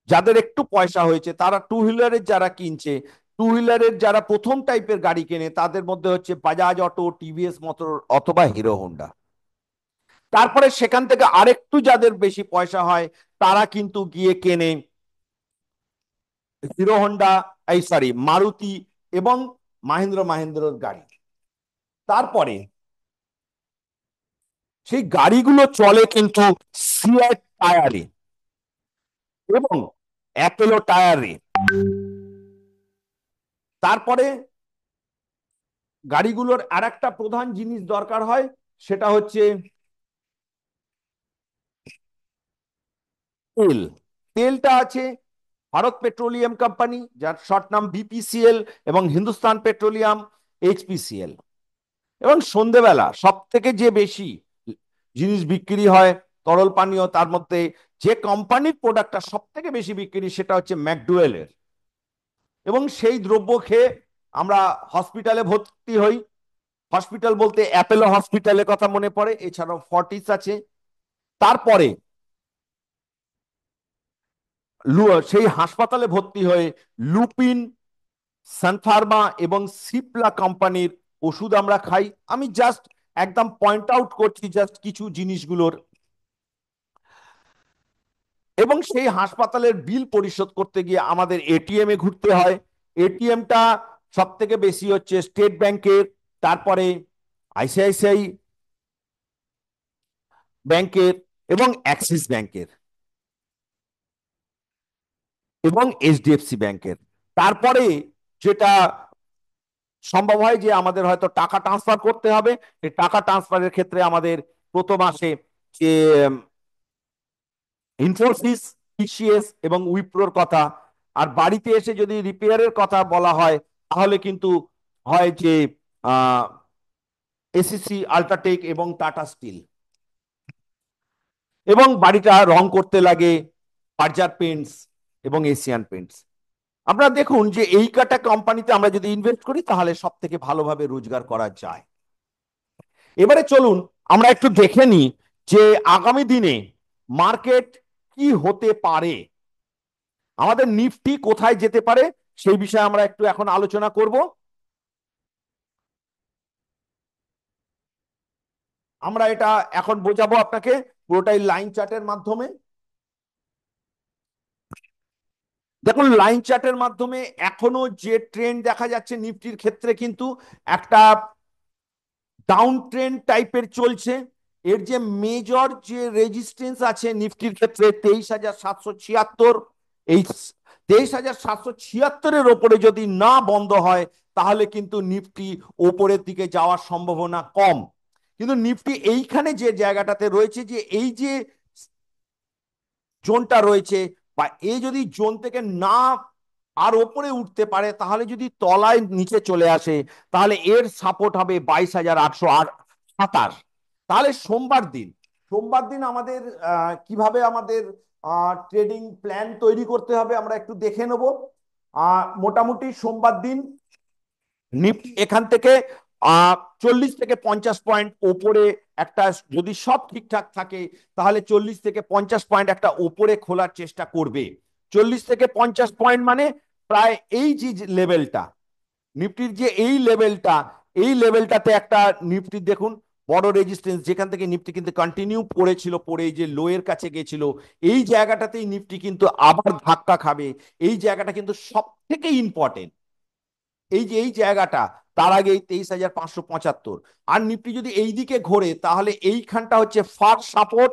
যাদের একটু পয়সা হয়েছে, তারা টু হুইলারের যারা কিনছে, টু হুইলারের যারা প্রথম টাইপের গাড়ি কেনে, তাদের মধ্যে হচ্ছে বাজাজ অটো, টিভিএস মোটর অথবা হিরো হোন্ডা। তারপরে সেখান থেকে আরেকটু যাদের বেশি পয়সা হয়, তারা কিন্তু গিয়ে কেনে হিরো হোন্ডা, এই সরি মারুতি এবং মাহিন্দ্র গাড়ি। তারপরে সেই গাড়িগুলো চলে কিন্তু সিয়াট টায়ারে এবং অ্যাপেলো টায়ারে। তারপরে গাড়িগুলোর আর একটা প্রধান জিনিস দরকার হয়, সেটা হচ্ছে তেল। তেলটা আছে ভারত পেট্রোলিয়াম কোম্পানি, যার শর্ট নাম বিপিসিএল, এবং হিন্দুস্তান পেট্রোলিয়াম, এইচপিসিএল। এবং সন্ধেবেলা সব থেকে যে বেশি জিনিস বিক্রি হয় তরল পানীয়, তার মধ্যে যে কোম্পানির প্রোডাক্টটা সব থেকে বেশি বিক্রি, সেটা হচ্ছে ম্যাকডুয়েলের। এবং সেই দ্রব্য খেয়ে আমরা হসপিটালে ভর্তি হই। হসপিটাল বলতে অ্যাপেলো হসপিটালের কথা মনে পড়ে, এছাড়াও ফর্টিস আছে। তারপরে সেই হাসপাতালে ভর্তি হয়ে লুপিন, সানফার্মা এবং সিপলা কোম্পানির ওষুধ আমরা খাই। আমি জাস্ট একদম পয়েন্ট আউট করছি জাস্ট কিছু জিনিসগুলোর। এবং সেই হাসপাতালের বিল পরিশোধ করতে গিয়ে আমাদের এটিএম এ ঘুরতে হয়। এটিএমটা সব থেকে বেশি হচ্ছে স্টেট ব্যাংকের, তারপরে আইসিআইসিআই ব্যাংকের এবং অ্যাক্সিস ব্যাংকের এবং এইচডিএফসি ব্যাংকের। তারপরে যেটা সম্ভব হয় যে আমাদের হয়তো টাকা ট্রান্সফার করতে হবে, এই টাকা ট্রান্সফারের ক্ষেত্রে আমাদের প্রথম আসে যে ইনফোসিস, টিসিএস এবং উইপ্রোর কথা। আর বাড়িতে এসে যদি রিপেয়ারের কথা বলা হয়, তাহলে কিন্তু হয় যে এসিসি, আল্ট্রাটেক এবং টাটা স্টিল, এবং বাড়িটা রং করতে লাগে বার্জার পেন্টস এবং এশিয়ান পেন্টস। আপনারা দেখুন যে এই কটা কোম্পানিতে আমরা যদি ইনভেস্ট করি তাহলে সব থেকে ভালোভাবে রোজগার করা যায়। এবারে চলুন আমরা একটু দেখে নিই যে আগামী দিনে মার্কেট কি হতে পারে, আমাদের নিফটি কোথায় যেতে পারে সেই বিষয়ে আমরা একটু এখন আলোচনা করব। আমরা এটা এখন বোঝাবো আপনাকে পুরোটাই লাইন চার্টের মাধ্যমে। দেখুন লাইন চার্টের মাধ্যমে এখনো যে ট্রেন্ড দেখা যাচ্ছে নিফটির ক্ষেত্রে কিন্তু একটা ডাউন ট্রেন্ড টাইপের চলছে। এর যে মেজর যে রেজিস্ট্যান্স আছে নিফটির ক্ষেত্রে 23,776, এই 23,776-এর ওপরে যদি না বন্ধ হয় তাহলে কিন্তু নিফটি ওপরের দিকে যাওয়ার সম্ভাবনা কম। কিন্তু নিফটি এইখানে যে জায়গাটাতে রয়েছে, যে এই যে জোনটা রয়েছে, বা এই যদি জোন থেকে না আর ওপরে উঠতে পারে, তাহলে যদি তলায় নিচে চলে আসে তাহলে এর সাপোর্ট হবে 22,827। তাহলে সোমবার দিন আমাদের কিভাবে আমাদের ট্রেডিং প্ল্যান তৈরি করতে হবে আমরা একটু দেখে নেব। মোটামুটি সোমবার দিন নিফটি এখান থেকে 40 থেকে 50 পয়েন্ট ওপরে একটা, যদি সব ঠিকঠাক থাকে তাহলে 40 থেকে 50 পয়েন্ট একটা ওপরে খোলার চেষ্টা করবে। 40 থেকে 50 পয়েন্ট মানে প্রায় এই যে লেভেলটা, নিফটির যে এই লেভেলটাতে একটা নিফটি দেখুন বড় রেজিস্ট্যান্স, যেখান থেকে নিফটি কিন্তু কন্টিনিউ পড়েছিল, পড়ে এই যে লোয়ের কাছে গেছিল, এই জায়গাটাতেই নিফটি কিন্তু আবার ধাক্কা খাবে। এই জায়গাটা কিন্তু সব থেকে ইম্পর্টেন্ট, এই যে এই জায়গাটা, তার আগে এই 23,575। আর নিফটি যদি এই দিকে ঘোরে তাহলে এইখানটা হচ্ছে ফার্স্ট সাপোর্ট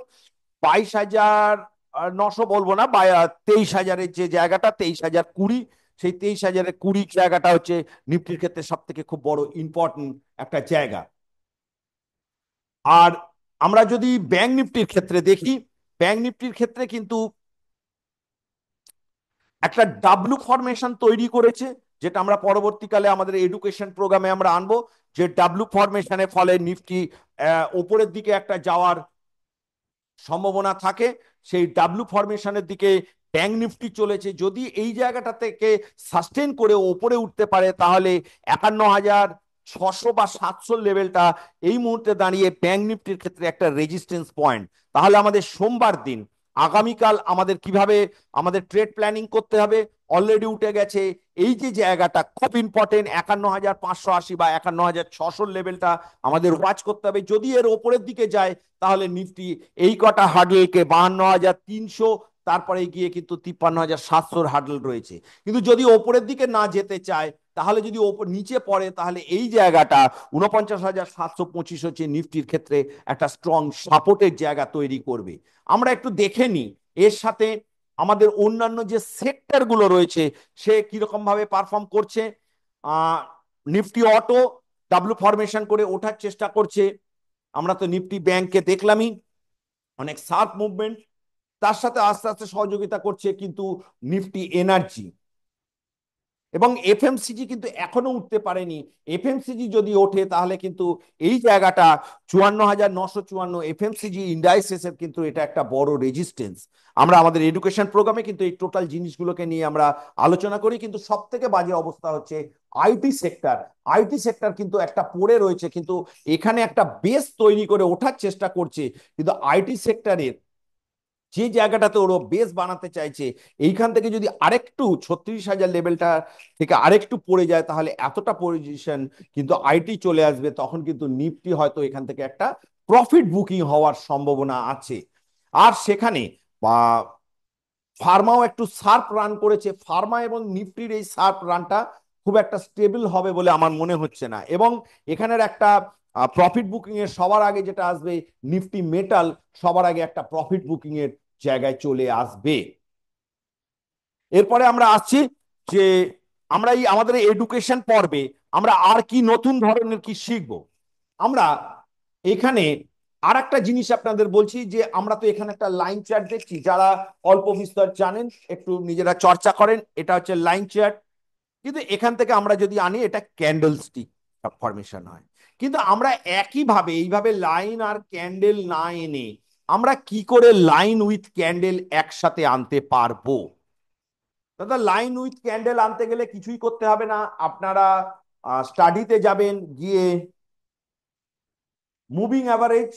22,900 বলবো না, বা 23,000-এর যে জায়গাটা 23,020, সেই 23,020 জায়গাটা হচ্ছে নিফটির ক্ষেত্রে সব থেকে খুব বড় ইম্পর্টেন্ট একটা জায়গা। আর আমরা যদি ব্যাংক নিফটির ক্ষেত্রে দেখি, ব্যাংক নিফটির ক্ষেত্রে কিন্তু একটা ডাব্লু ফরমেশন তৈরি করেছে, যেটা আমরা পরবর্তীকালে আমাদের এডুকেশন প্রোগ্রামে আমরা আনবো, যে ডাব্লু ফরমেশনের ফলে নিফটি ওপরের দিকে একটা যাওয়ার সম্ভাবনা থাকে। সেই ডাব্লু ফরমেশনের দিকে ব্যাংক নিফটি চলেছে, যদি এই জায়গাটা থেকে সাস্টেন করে ওপরে উঠতে পারে তাহলে 51,600 বা 700 লেভেলটা এই মুহূর্তে দাঁড়িয়ে ব্যাংক নিফটির ক্ষেত্রে একটা রেজিস্ট্যান্স পয়েন্ট। তাহলে আমাদের সোমবার দিন, আগামীকাল আমাদের কিভাবে আমাদের ট্রেড প্ল্যানিং করতে হবে, অলরেডি উঠে গেছে এই যে জায়গাটা খুব ইম্পর্টেন্ট 51,580 বা 51,600 লেভেলটা আমাদের ওয়াচ করতে হবে। যদি এর ওপরের দিকে যায় তাহলে নিফটি এই কটা হার্ডেলকে 52,300, তারপরে গিয়ে কিন্তু 53,700 হার্ডেল রয়েছে। কিন্তু যদি ওপরের দিকে না যেতে চায়, তাহলে যদি ওপর নিচে পড়ে তাহলে এই জায়গাটা 49,725 হচ্ছে নিফটির ক্ষেত্রে একটা স্ট্রং সাপোর্টের জায়গা তৈরি করবে। আমরা একটু দেখে নিই এর সাথে আমাদের অন্যান্য যে সেক্টর গুলো রয়েছে সে কিরকম ভাবে পারফর্ম করছে। আহ নিফটি অটো ডাব্লু ফরমেশন করে ওঠার চেষ্টা করছে। আমরা তো নিফটি ব্যাংককে দেখলামই, অনেক শার্প মুভমেন্ট। তার সাথে আস্তে আস্তে সহযোগিতা করছে কিন্তু নিফটি এনার্জি এবং এফএমসিজি কিন্তু এখনো উঠতে পারেনি। এফএমসিজি যদি ওঠে তাহলে কিন্তু এই জায়গাটা 54,954 এফএমসিজি ইন্ডাইসেস এর কিন্তু এটা একটা বড় রেজিস্ট্যান্স। আমরা আমাদের এডুকেশন প্রোগ্রামে কিন্তু এই টোটাল জিনিসগুলোকে নিয়ে আমরা আলোচনা করি। কিন্তু সব থেকে বাজে অবস্থা হচ্ছে আইটি সেক্টর। আইটি সেক্টর কিন্তু একটা পড়ে রয়েছে, কিন্তু এখানে একটা বেস তৈরি করে ওঠার চেষ্টা করছে, কিন্তু আইটি সেক্টরের যে জায়গাটাতে ওরা বেস বানাতে চাইছে এইখান থেকে যদি আরেকটু 36,000 লেভেলটা থেকে আরেকটু পড়ে যায় তাহলে এতটা পজিশন কিন্তু আইটি চলে আসবে, তখন কিন্তু নিফটি হয়তো এখান থেকে একটা প্রফিট বুকিং হওয়ার সম্ভাবনা আছে। আর সেখানে বা ফার্মাও একটু শার্প রান করেছে, ফার্মা এবং নিফটির এই শার্প রানটা খুব একটা স্টেবল হবে বলে আমার মনে হচ্ছে না। এবং এখানের একটা প্রফিট বুকিং এর সবার আগে যেটা আসবে নিফটি মেটাল, সবার আগে একটা প্রফিট বুকিং এর জায়গায় চলে আসবে। এরপরে আমরা আসছি যে আমরা এই আমাদের এডুকেশন পর্বে আমরা আর কি নতুন ধরনের কি শিখবো। আমরা এখানে আর একটা জিনিস আপনাদের বলছি, যে আমরা তো এখানে একটা লাইন চার্ট দেখছি, যারা অল্প বিস্তর জানেন একটু নিজেরা চর্চা করেন, এটা হচ্ছে লাইন চার্ট। কিন্তু এখান থেকে আমরা যদি আনি এটা ক্যান্ডেল স্টিক ফরমেশন হয়। কিন্তু আমরা একইভাবে এইভাবে লাইন আর ক্যান্ডেল না এনে আমরা কি করে লাইন উইথ ক্যান্ডেল একসাথে আনতে পারবো? দাদা, লাইন উইথ ক্যান্ডেল আনতে গেলে কিছুই করতে হবে না। আপনারা স্টাডিতে যাবেন, গিয়ে মুভিং অ্যাভারেজ,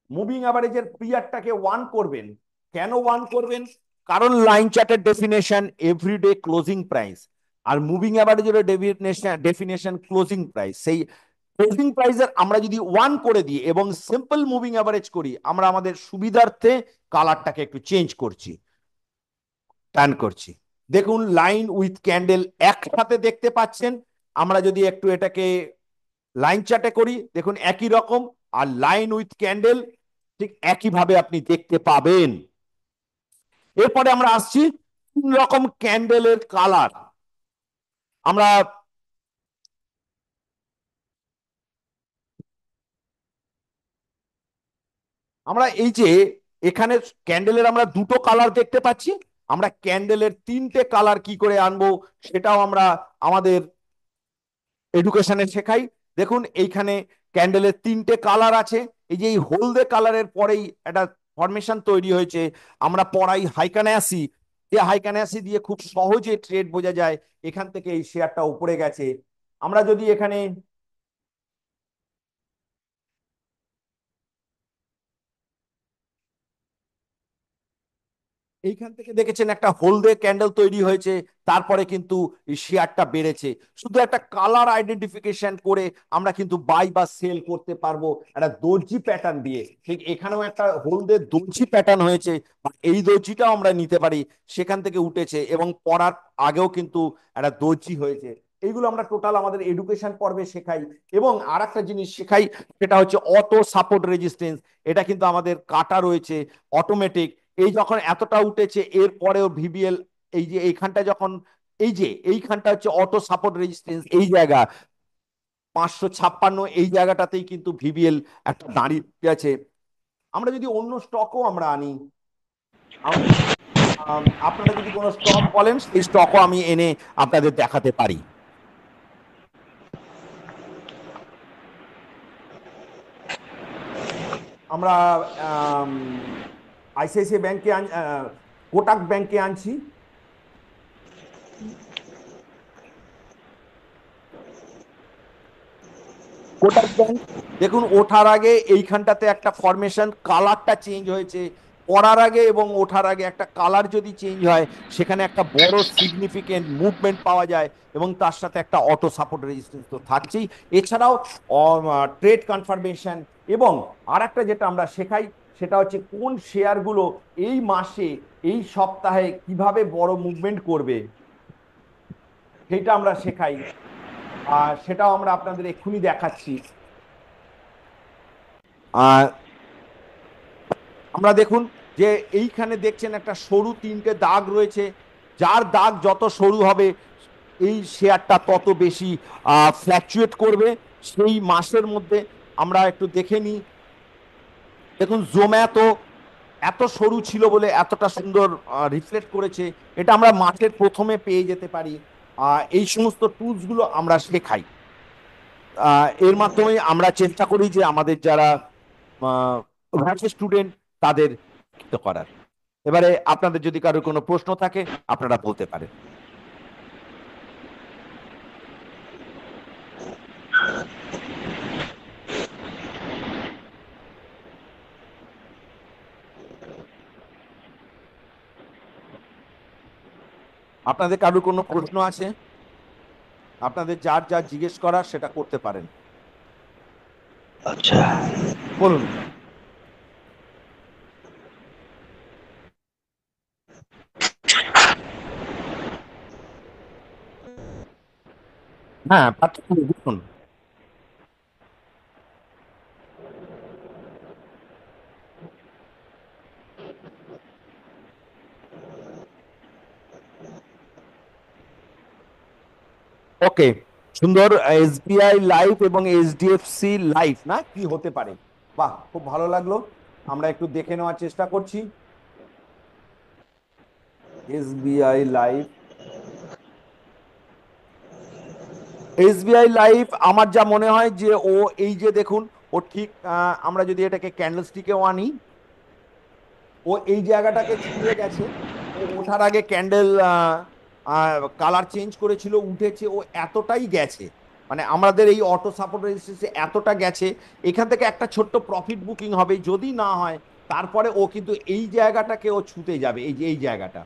মুভিং অ্যাভারেজের পিরিয়ডটাকে 1 করবেন। কেন 1 করবেন? কারণ লাইন চার্টের ডেফিনেশন এভরিডে ক্লোজিং প্রাইস, আর মুভিং অ্যাভারেজের ডেফিনেশন ক্লোজিং প্রাইস। সেই ক্লোজিং প্রাইসের আমরা যদি 1 করে দিই এবং সিম্পল মুভিং অ্যাভারেজ করি, আমরা আমাদের সুবিধার্থে কালারটাকে একটু চেঞ্জ করছি, টার্ন করছি। দেখুন, লাইন উইথ ক্যান্ডেল একসাথে দেখতে পাচ্ছেন। আমরা যদি একটু এটাকে লাইন চার্টে করি, দেখুন একই রকম, আর লাইন উইথ ক্যান্ডেল ঠিক একইভাবে আপনি দেখতে পাবেন। এরপরে আমরা আসছি 3 রকম ক্যান্ডেলের কালার। আমরা আমরা এই যে এখানে ক্যান্ডেলের আমরা 2টো কালার দেখতে পাচ্ছি, আমরা ক্যান্ডেলের 3টে কালার কি করে আনবো সেটাও আমরা আমাদের এডুকেশনে শেখাই। দেখুন এইখানে ক্যান্ডেলের 3টে কালার আছে। এই যে এই হলদে কালারের পরেই একটা ফরমেশন তৈরি হয়েছে, আমরা পড়াই হাইকানাসি। যে হাইকানাসি দিয়ে খুব সহজে ট্রেড বোঝা যায়, এখান থেকে এই শেয়ারটা উপরে গেছে। আমরা যদি এখানে এইখান থেকে দেখেছেন একটা হলদে ক্যান্ডেল তৈরি হয়েছে, তারপরে কিন্তু এই শেয়ারটা বেড়েছে। শুধু একটা কালার আইডেন্টিফিকেশন করে আমরা কিন্তু বাই বা সেল করতে পারবো একটা দর্জি প্যাটার্ন দিয়ে। ঠিক এখানেও একটা হলদে দর্জি প্যাটার্ন হয়েছে, এই দর্জিটাও আমরা নিতে পারি, সেখান থেকে উঠেছে এবং পড়ার আগেও কিন্তু একটা দর্জি হয়েছে। এইগুলো আমরা টোটাল আমাদের এডুকেশন পর্বে শেখাই। এবং আর একটা জিনিস শেখাই, সেটা হচ্ছে অটো সাপোর্ট রেজিস্ট্যান্স। এটা কিন্তু আমাদের কাটা রয়েছে অটোমেটিক। এই যখন এতটা উঠেছে, এর পরেও ভিবিএল এই যে এইখানটা যখন এই যে এইখানটা হচ্ছে অটো সাপোর্ট রেজিস্ট্যান্স, এই জায়গা 556, এই জায়গাটাতেই কিন্তু ভিবিএল একটা দাঁড়িয়ে আছে। আমরা যদি অন্য স্টকও আমরা আনি, আপনারা যদি কোনো স্টক বলেন, সেই স্টকও আমি এনে আপনাদের দেখাতে পারি। আমরা আইসিআইসিআই ব্যাংকে কোটাক ব্যাংকে আনছি। কোটাক ব্যাংক দেখুন, ওঠার আগে এইখানটাতে একটা ফরমেশন কালারটা চেঞ্জ হয়েছে। পড়ার আগে এবং ওঠার আগে একটা কালার যদি চেঞ্জ হয়, সেখানে একটা বড় সিগনিফিকেন্ট মুভমেন্ট পাওয়া যায়, এবং তার সাথে একটা অটো সাপোর্ট রেজিস্ট্যান্স তো থাকছেই। এছাড়াও ট্রেড কনফার্মেশন। এবং আর একটা যেটা আমরা শেখাই, সেটা হচ্ছে কোন শেয়ারগুলো এই মাসে এই সপ্তাহে কিভাবে বড় মুভমেন্ট করবে, সেটা আমরা শেখাই। আর সেটাও আমরা আপনাদের এক্ষুনি দেখাচ্ছি। আর আমরা দেখুন যে এইখানে দেখছেন একটা সরু 3টে দাগ রয়েছে। যার দাগ যত সরু হবে, এই শেয়ারটা তত বেশি ফ্ল্যাকচুয়েট করবে সেই মাসের মধ্যে। আমরা একটু দেখে নিই। দেখুন, জোম্যাটো এত সরু ছিল বলে এতটা সুন্দর রিফ্লেক্ট করেছে। এটা আমরা মাসের প্রথমে পেয়ে যেতে পারি। এই সমস্ত টুলস গুলো আমরা শেখাই। এর মাধ্যমে আমরা চেষ্টা করি যে আমাদের যারা স্টুডেন্ট তাদের শিক্ষিত করার। এবারে আপনাদের যদি কারোর কোনো প্রশ্ন থাকে, আপনারা বলতে পারেন। আপনাদের কারোর কোনো প্রশ্ন আছে, আপনাদের যার যা জিজ্ঞেস করার সেটা করতে পারেন। আচ্ছা, বলুন। হ্যাঁ, বলুন। ওকে, সুন্দর। এসবিআই লাইফ এবং এইচডিএফসি লাইফ না কি হতে পারে? বাহ, খুব ভালো লাগলো। আমরা একটু দেখে নেওয়ার চেষ্টা করছি। এসবিআই লাইফ এসবিআই লাইফ আমার যা মনে হয় যে ও এই যে দেখুন, ও ঠিক আমরা যদি এটাকে ক্যান্ডেলস্টিকেও আনি, ও এই জায়গাটাকে ছুঁয়ে গেছে। ও ওঠার আগে ক্যান্ডেল কালার চেঞ্জ করেছিল, উঠেছে, ও এতটাই গেছে, মানে আমাদের এই অটো সাপোর্ট রেজিস্ট্যান্সে এতটা গেছে। এখান থেকে একটা ছোট্ট প্রফিট বুকিং হবে, যদি না হয় তারপরে ও কিন্তু এই জায়গাটাকে ও ছুঁতে যাবে। এই যে এই জায়গাটা,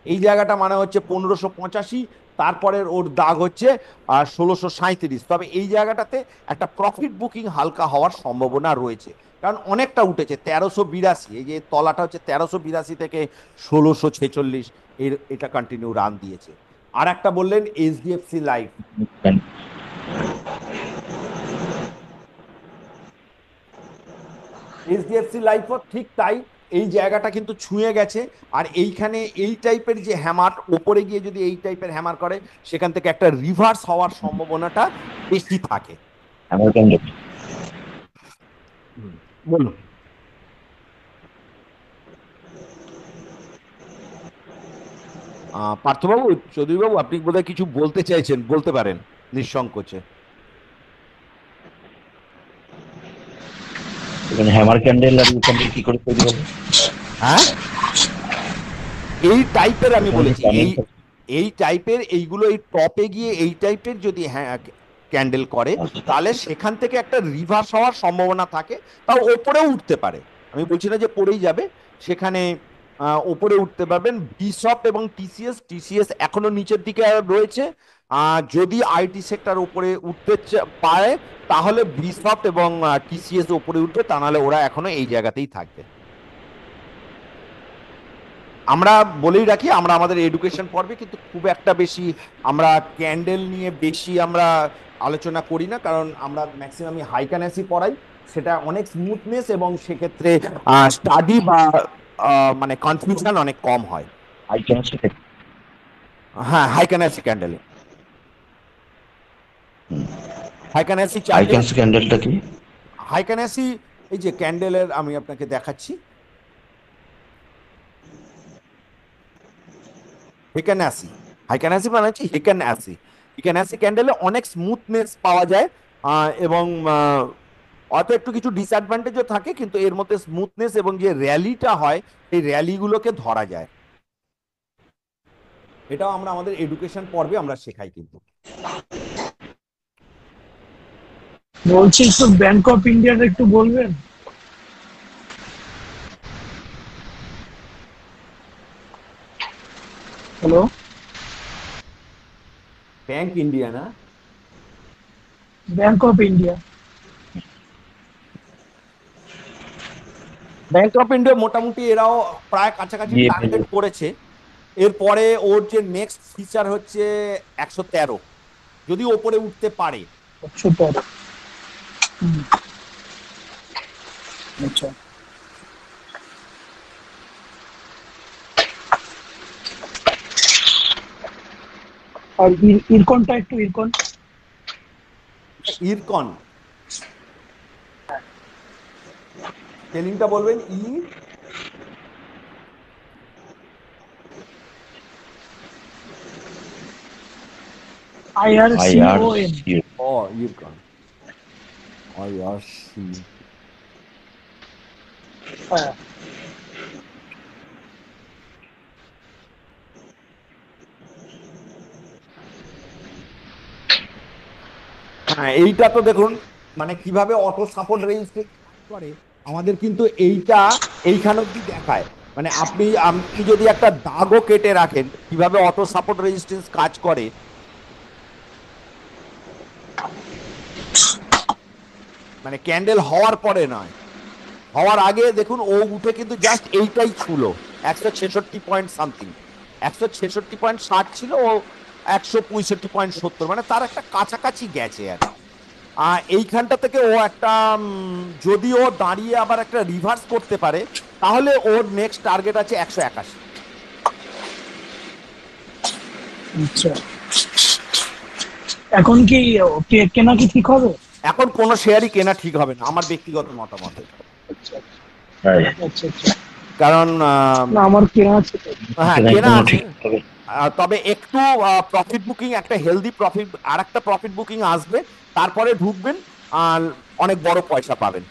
এই জায়গাটা মানে হচ্ছে 1585, তারপরে ওর দাগ হচ্ছে 1637। তবে এই জায়গাটাতে একটা প্রফিট বুকিং হালকা হওয়ার সম্ভাবনা রয়েছে, কারণ অনেকটা উঠেছে 1382। এই যে তলাটা হচ্ছে 1382 থেকে 1646, এর এটা কন্টিনিউ রান দিয়েছে। আর একটা বললেন এইচডিএফসি লাইফ। এইচডিএফসি লাইফও ঠিক তাই, এই জায়গাটা কিন্তু ছুঁয়ে গেছে। আর এইখানে এই টাইপের যে হ্যামার ওপরে গিয়ে যদি এই টাইপের হ্যামার করে, সেখান থেকে একটা রিভার্স হওয়ার সম্ভাবনাটা বেশি থাকে। বলুন। পার্থবাবু, চৌধুরীবাবু, আপনি বোধহয় কিছু বলতে চাইছেন, বলতে পারেন নিঃসংকোচে। এখানে হ্যামার ক্যান্ডেল আর ইউ ক্যান্ডেল কি করে তৈরি হবে? হ্যাঁ, এই টাইপের আমি এখানে যে বলেছি, প্যানেল এই এই টাইপের এইগুলো এই টপে গিয়ে এই টাইপের যদি হ্যাঁ ক্যান্ডেল করে, তাহলে সেখান থেকে একটা রিভার্স হওয়ার সম্ভাবনা থাকে। তাও ওপরেও উঠতে পারে, আমি বলছি না যে পড়েই যাবে, সেখানে ওপরে উঠতে পারবেন। বিশপ এবং টিসিএস, টিসিএস এখনো নিচের দিকে রয়েছে। যদি আইটি সেক্টর উপরে উঠতে পারে, তাহলে বিশপ এবং টিসিএস উপরে উঠবে, তা নাহলে ওরা এখনো এই জায়গাতেই থাকবে। আমরা বলেই রাখি, আমরা আমাদের এডুকেশন পর্বে কিন্তু খুব একটা বেশি আমরা ক্যান্ডেল নিয়ে বেশি আমরা আলোচনা করি না, কারণ আমরা ম্যাক্সিমামই হাইকানেসি পড়াই। সেটা অনেক স্মুথনেস এবং সেক্ষেত্রে স্টাডি বা মানে কনফিউশন অনেক কম হয়। আই ক্যান্ডেল হ্যাঁ, হাইকানেসি ক্যান্ডেলে, হাইকানেসি আই চার্টে, ক্যান্ডেলটা কি? হাইকানেসি এই যে ক্যান্ডেলের আমি আপনাকে দেখাচ্ছি। হেকানাসি, হাইকানাসি মানে হচ্ছে হেকানাসি। হেকানাসি ক্যান্ডেলে অনেক স্মুথনেস পাওয়া যায়, এবং অত একটু কিছু ডিসঅ্যাডভান্টেজও থাকে, কিন্তু এর মধ্যে স্মুথনেস এবং যে র্যালিটা হয়, এই র্যালিগুলোকে ধরা যায়। এটাও আমরা আমাদের এডুকেশন পর্বে আমরা শেখাই কিন্তু। বলছি একটু ব্যাংক অফ ইন্ডিয়ার একটু বলবেন? হ্যালো, ব্যাংক ইন্ডিয়া না? Bank of India. Bank of India মোটামুটি এরাও প্রায় কাছাকাছি টার্গেট করেছে। এরপরে ওর যে নেক্সট ফিচার হচ্ছে 113, যদি ওপরে উঠতে পারে। 113। আচ্ছা, আর ইরকনটা একটু, ইরকন ইরকন স্পেলিংটা বলবেন। IRCON। ও, ইরকন, IRC। হ্যাঁ, হ্যাঁ, এইটা তো দেখুন মানে কিভাবে অটো সাপোর্ট রেজিস্ট্রি করে আমাদের, কিন্তু এইটা এইখান অব্দি দেখায়। মানে আপনি যদি একটা দাগও কেটে রাখেন কিভাবে অটো সাপোর্ট রেজিস্ট্যান্স কাজ করে। মানে ক্যান্ডেল হওয়ার পরে নয়, হওয়ার আগে দেখুন ও উঠে কিন্তু জাস্ট এইটাই ছিল 166 পয়েন্ট সামথিং, 166.60 ছিল, ও 165.70, মানে তার একটা কাছাকাছি গেছে আর এইখানটা থেকে ও একটা যদি ও দাঁড়িয়ে আবার একটা রিভার্স করতে পারে, তাহলে ওর নেক্সট টার্গেট আছে 181। আচ্ছা। এখন কি কেনা কি ঠিক হবে? এখন কোন শেয়ারই কেনা ঠিক হবে না আমার ব্যক্তিগত মতামতে। আচ্ছা তাই? আচ্ছা আচ্ছা। কারণ না, আমার কেনা আছে। হ্যাঁ, কেনা আছে, তবে একটু প্রফিট বুকিং, একটা হেলদি প্রফিট, আর একটা প্রফিট বুকিং আসবে, তারপরে ঢুকবেন আর অনেক বড় পয়সা পাবেন।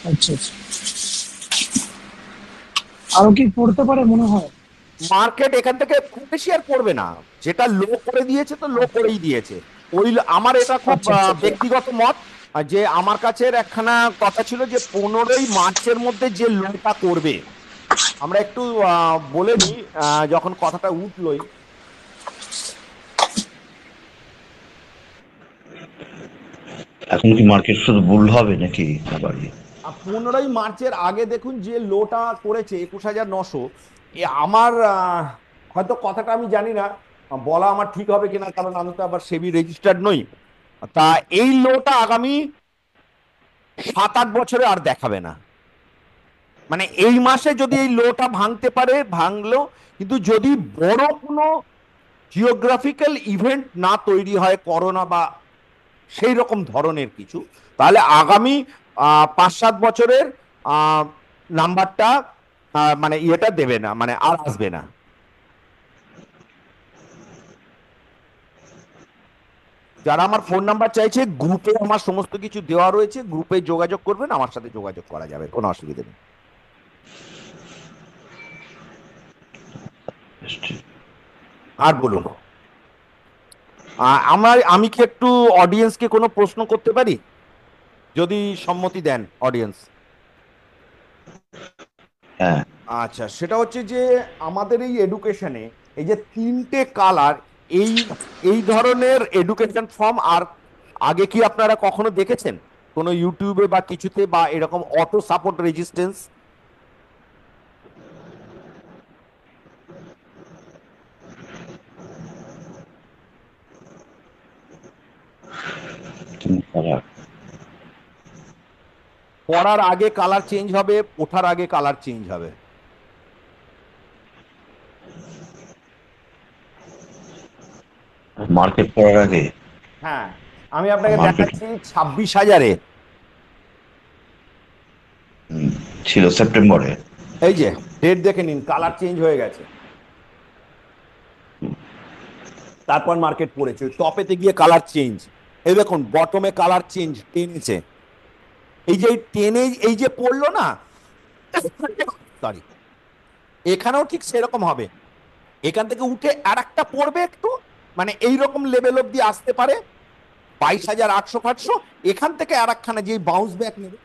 আচ্ছা আচ্ছা, আরো কি পড়তে পারে মনে হয়? মার্কেট এখান থেকে খুব বেশি আর পড়বে না, যেটা লো করে দিয়েছে তো লো করেই দিয়েছে। ওই আমার এটা খুব আচ্ছা আচ্ছা আচ্ছা। ব্যক্তিগত মত, যে আমার কাছে একখানা কথা ছিল যে 15ই মার্চের মধ্যে যে লোটা করবে, আমরা একটু বলে নিই যখন কথাটা উঠলোই। এখন কি মার্কেট শুধু বুল হবে নাকি আবার 15ই মার্চের আগে দেখুন যে লোটা করেছে 21,900, আমার হয়তো কথাটা আমি জানি না বলা আমার ঠিক হবে কিনা, কারণ আমি তো আবার সেবি রেজিস্টার্ড নই। তা এই লোটা আগামী 7-8 বছরে আর দেখাবে না। মানে এই মাসে যদি এই লোটা ভাঙতে পারে ভাঙলো, কিন্তু যদি বড় কোনো জিওগ্রাফিক্যাল ইভেন্ট না তৈরি হয়, করোনা বা সেই রকম ধরনের কিছু, তাহলে আগামী 5-7 বছরের নাম্বারটা মানে ইয়েটা দেবে না, মানে আর আসবে না। যারা আমার ফোন নাম্বার চাইছে, গ্রুপে আমার সমস্ত কিছু দেওয়া রয়েছে, গ্রুপে যোগাযোগ করবেন, আমার সাথে যোগাযোগ করা যাবে, কোনো অসুবিধা নেই। আর বলুন, আমি কি একটু অডিয়েন্সকে কোনো প্রশ্ন করতে পারি, যদি সম্মতি দেন অডিয়েন্স? হ্যাঁ আচ্ছা, সেটা হচ্ছে যে আমাদের এই এডুকেশনে এই যে 3টে কালার, এই এই ধরনের এডুকেশন ফর্ম আর আগে কি আপনারা কখনো দেখেছেন কোনো ইউটিউবে বা কিছুতে, বা এরকম অটো সাপোর্ট রেজিস্ট্যান্স? তুমি খারাপ। পড়ার আগে কালার চেঞ্জ হবে, ওঠার আগে কালার চেঞ্জ হবে। মার্কেট পড়ার আগে হ্যাঁ, আমি আপনাকে মার্কেট দেখাচ্ছি 26,000-এ, ছিল সেপ্টেম্বরে। এই যে ডেট দেখে নিন, কালার চেঞ্জ হয়ে গেছে। তারপর মার্কেট পড়েছে, টপেতে গিয়ে কালার চেঞ্জ। এই দেখুন বটমে কালার চেঞ্জ টেনেছে, এই যে টেনে এই যে পড়লো না, সরি, এখানেও ঠিক সেরকম হবে। এখান থেকে উঠে আর একটা পড়বে একটু, মানে এইরকম লেভেল অব্দি আসতে পারে 22,800-500, এখান থেকে আর একখানা যে বাউন্স ব্যাক নেবে,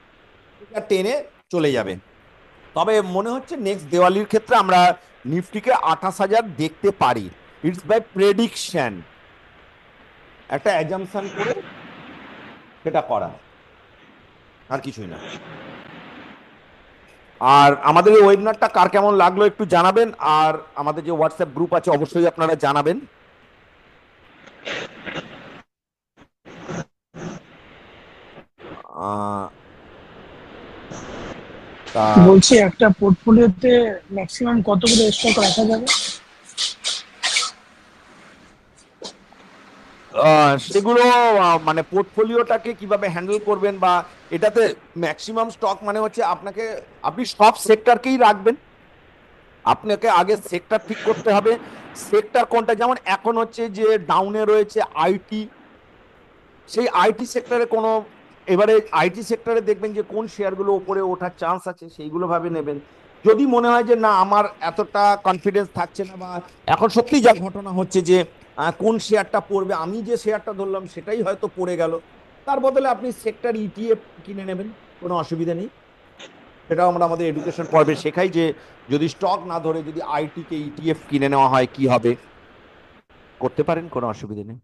টেনে চলে যাবে। তবে মনে হচ্ছে নেক্সট দেওয়ালির ক্ষেত্রে আমরা নিফটিকে 28,000 দেখতে পারি। ইটস বাই প্রেডিকশন, একটা অ্যাজাম্পশন করে সেটা করা, আর কিছুই না। আর আমাদের এই ওয়েবিনারটা কার কেমন লাগলো একটু জানাবেন, আর আমাদের যে হোয়াটসঅ্যাপ গ্রুপ আছে অবশ্যই আপনারা জানাবেন। তা বলছি একটা পোর্টফোলিওতে ম্যাক্সিমাম কতগুলো স্টক রাখা যাবে? সেগুলো মানে পোর্টফোলিওটাকে কিভাবে হ্যান্ডেল করবেন, বা এটাতে ম্যাক্সিমাম স্টক মানে হচ্ছে আপনাকে, আপনি সব সেক্টরকেই রাখবেন। আপনাকে আগে সেক্টর ঠিক করতে হবে, সেক্টর কোনটা। যেমন এখন হচ্ছে যে ডাউনে রয়েছে আইটি, সেই আইটি সেক্টরে কোনো, এবারে আইটি সেক্টরে দেখবেন যে কোন শেয়ারগুলো উপরে ওঠার চান্স আছে, সেইগুলো ভাবে নেবেন। যদি মনে হয় যে না আমার এতটা কনফিডেন্স থাকছে না, বা এখন সত্যি যা ঘটনা হচ্ছে যে কোন শেয়ারটা পড়বে, আমি যে শেয়ারটা ধরলাম সেটাই হয়তো পড়ে গেল, তার বদলে আপনি সেক্টর ইটিএফ কিনে নেবেন, কোনো অসুবিধা নেই। সেটাও আমরা আমাদের এডুকেশন পর্বে শেখাই যে যদি স্টক না ধরে যদি আইটি কে ইটিএফ কিনে নেওয়া হয় কি হবে, করতে পারেন, কোনো অসুবিধা নেই।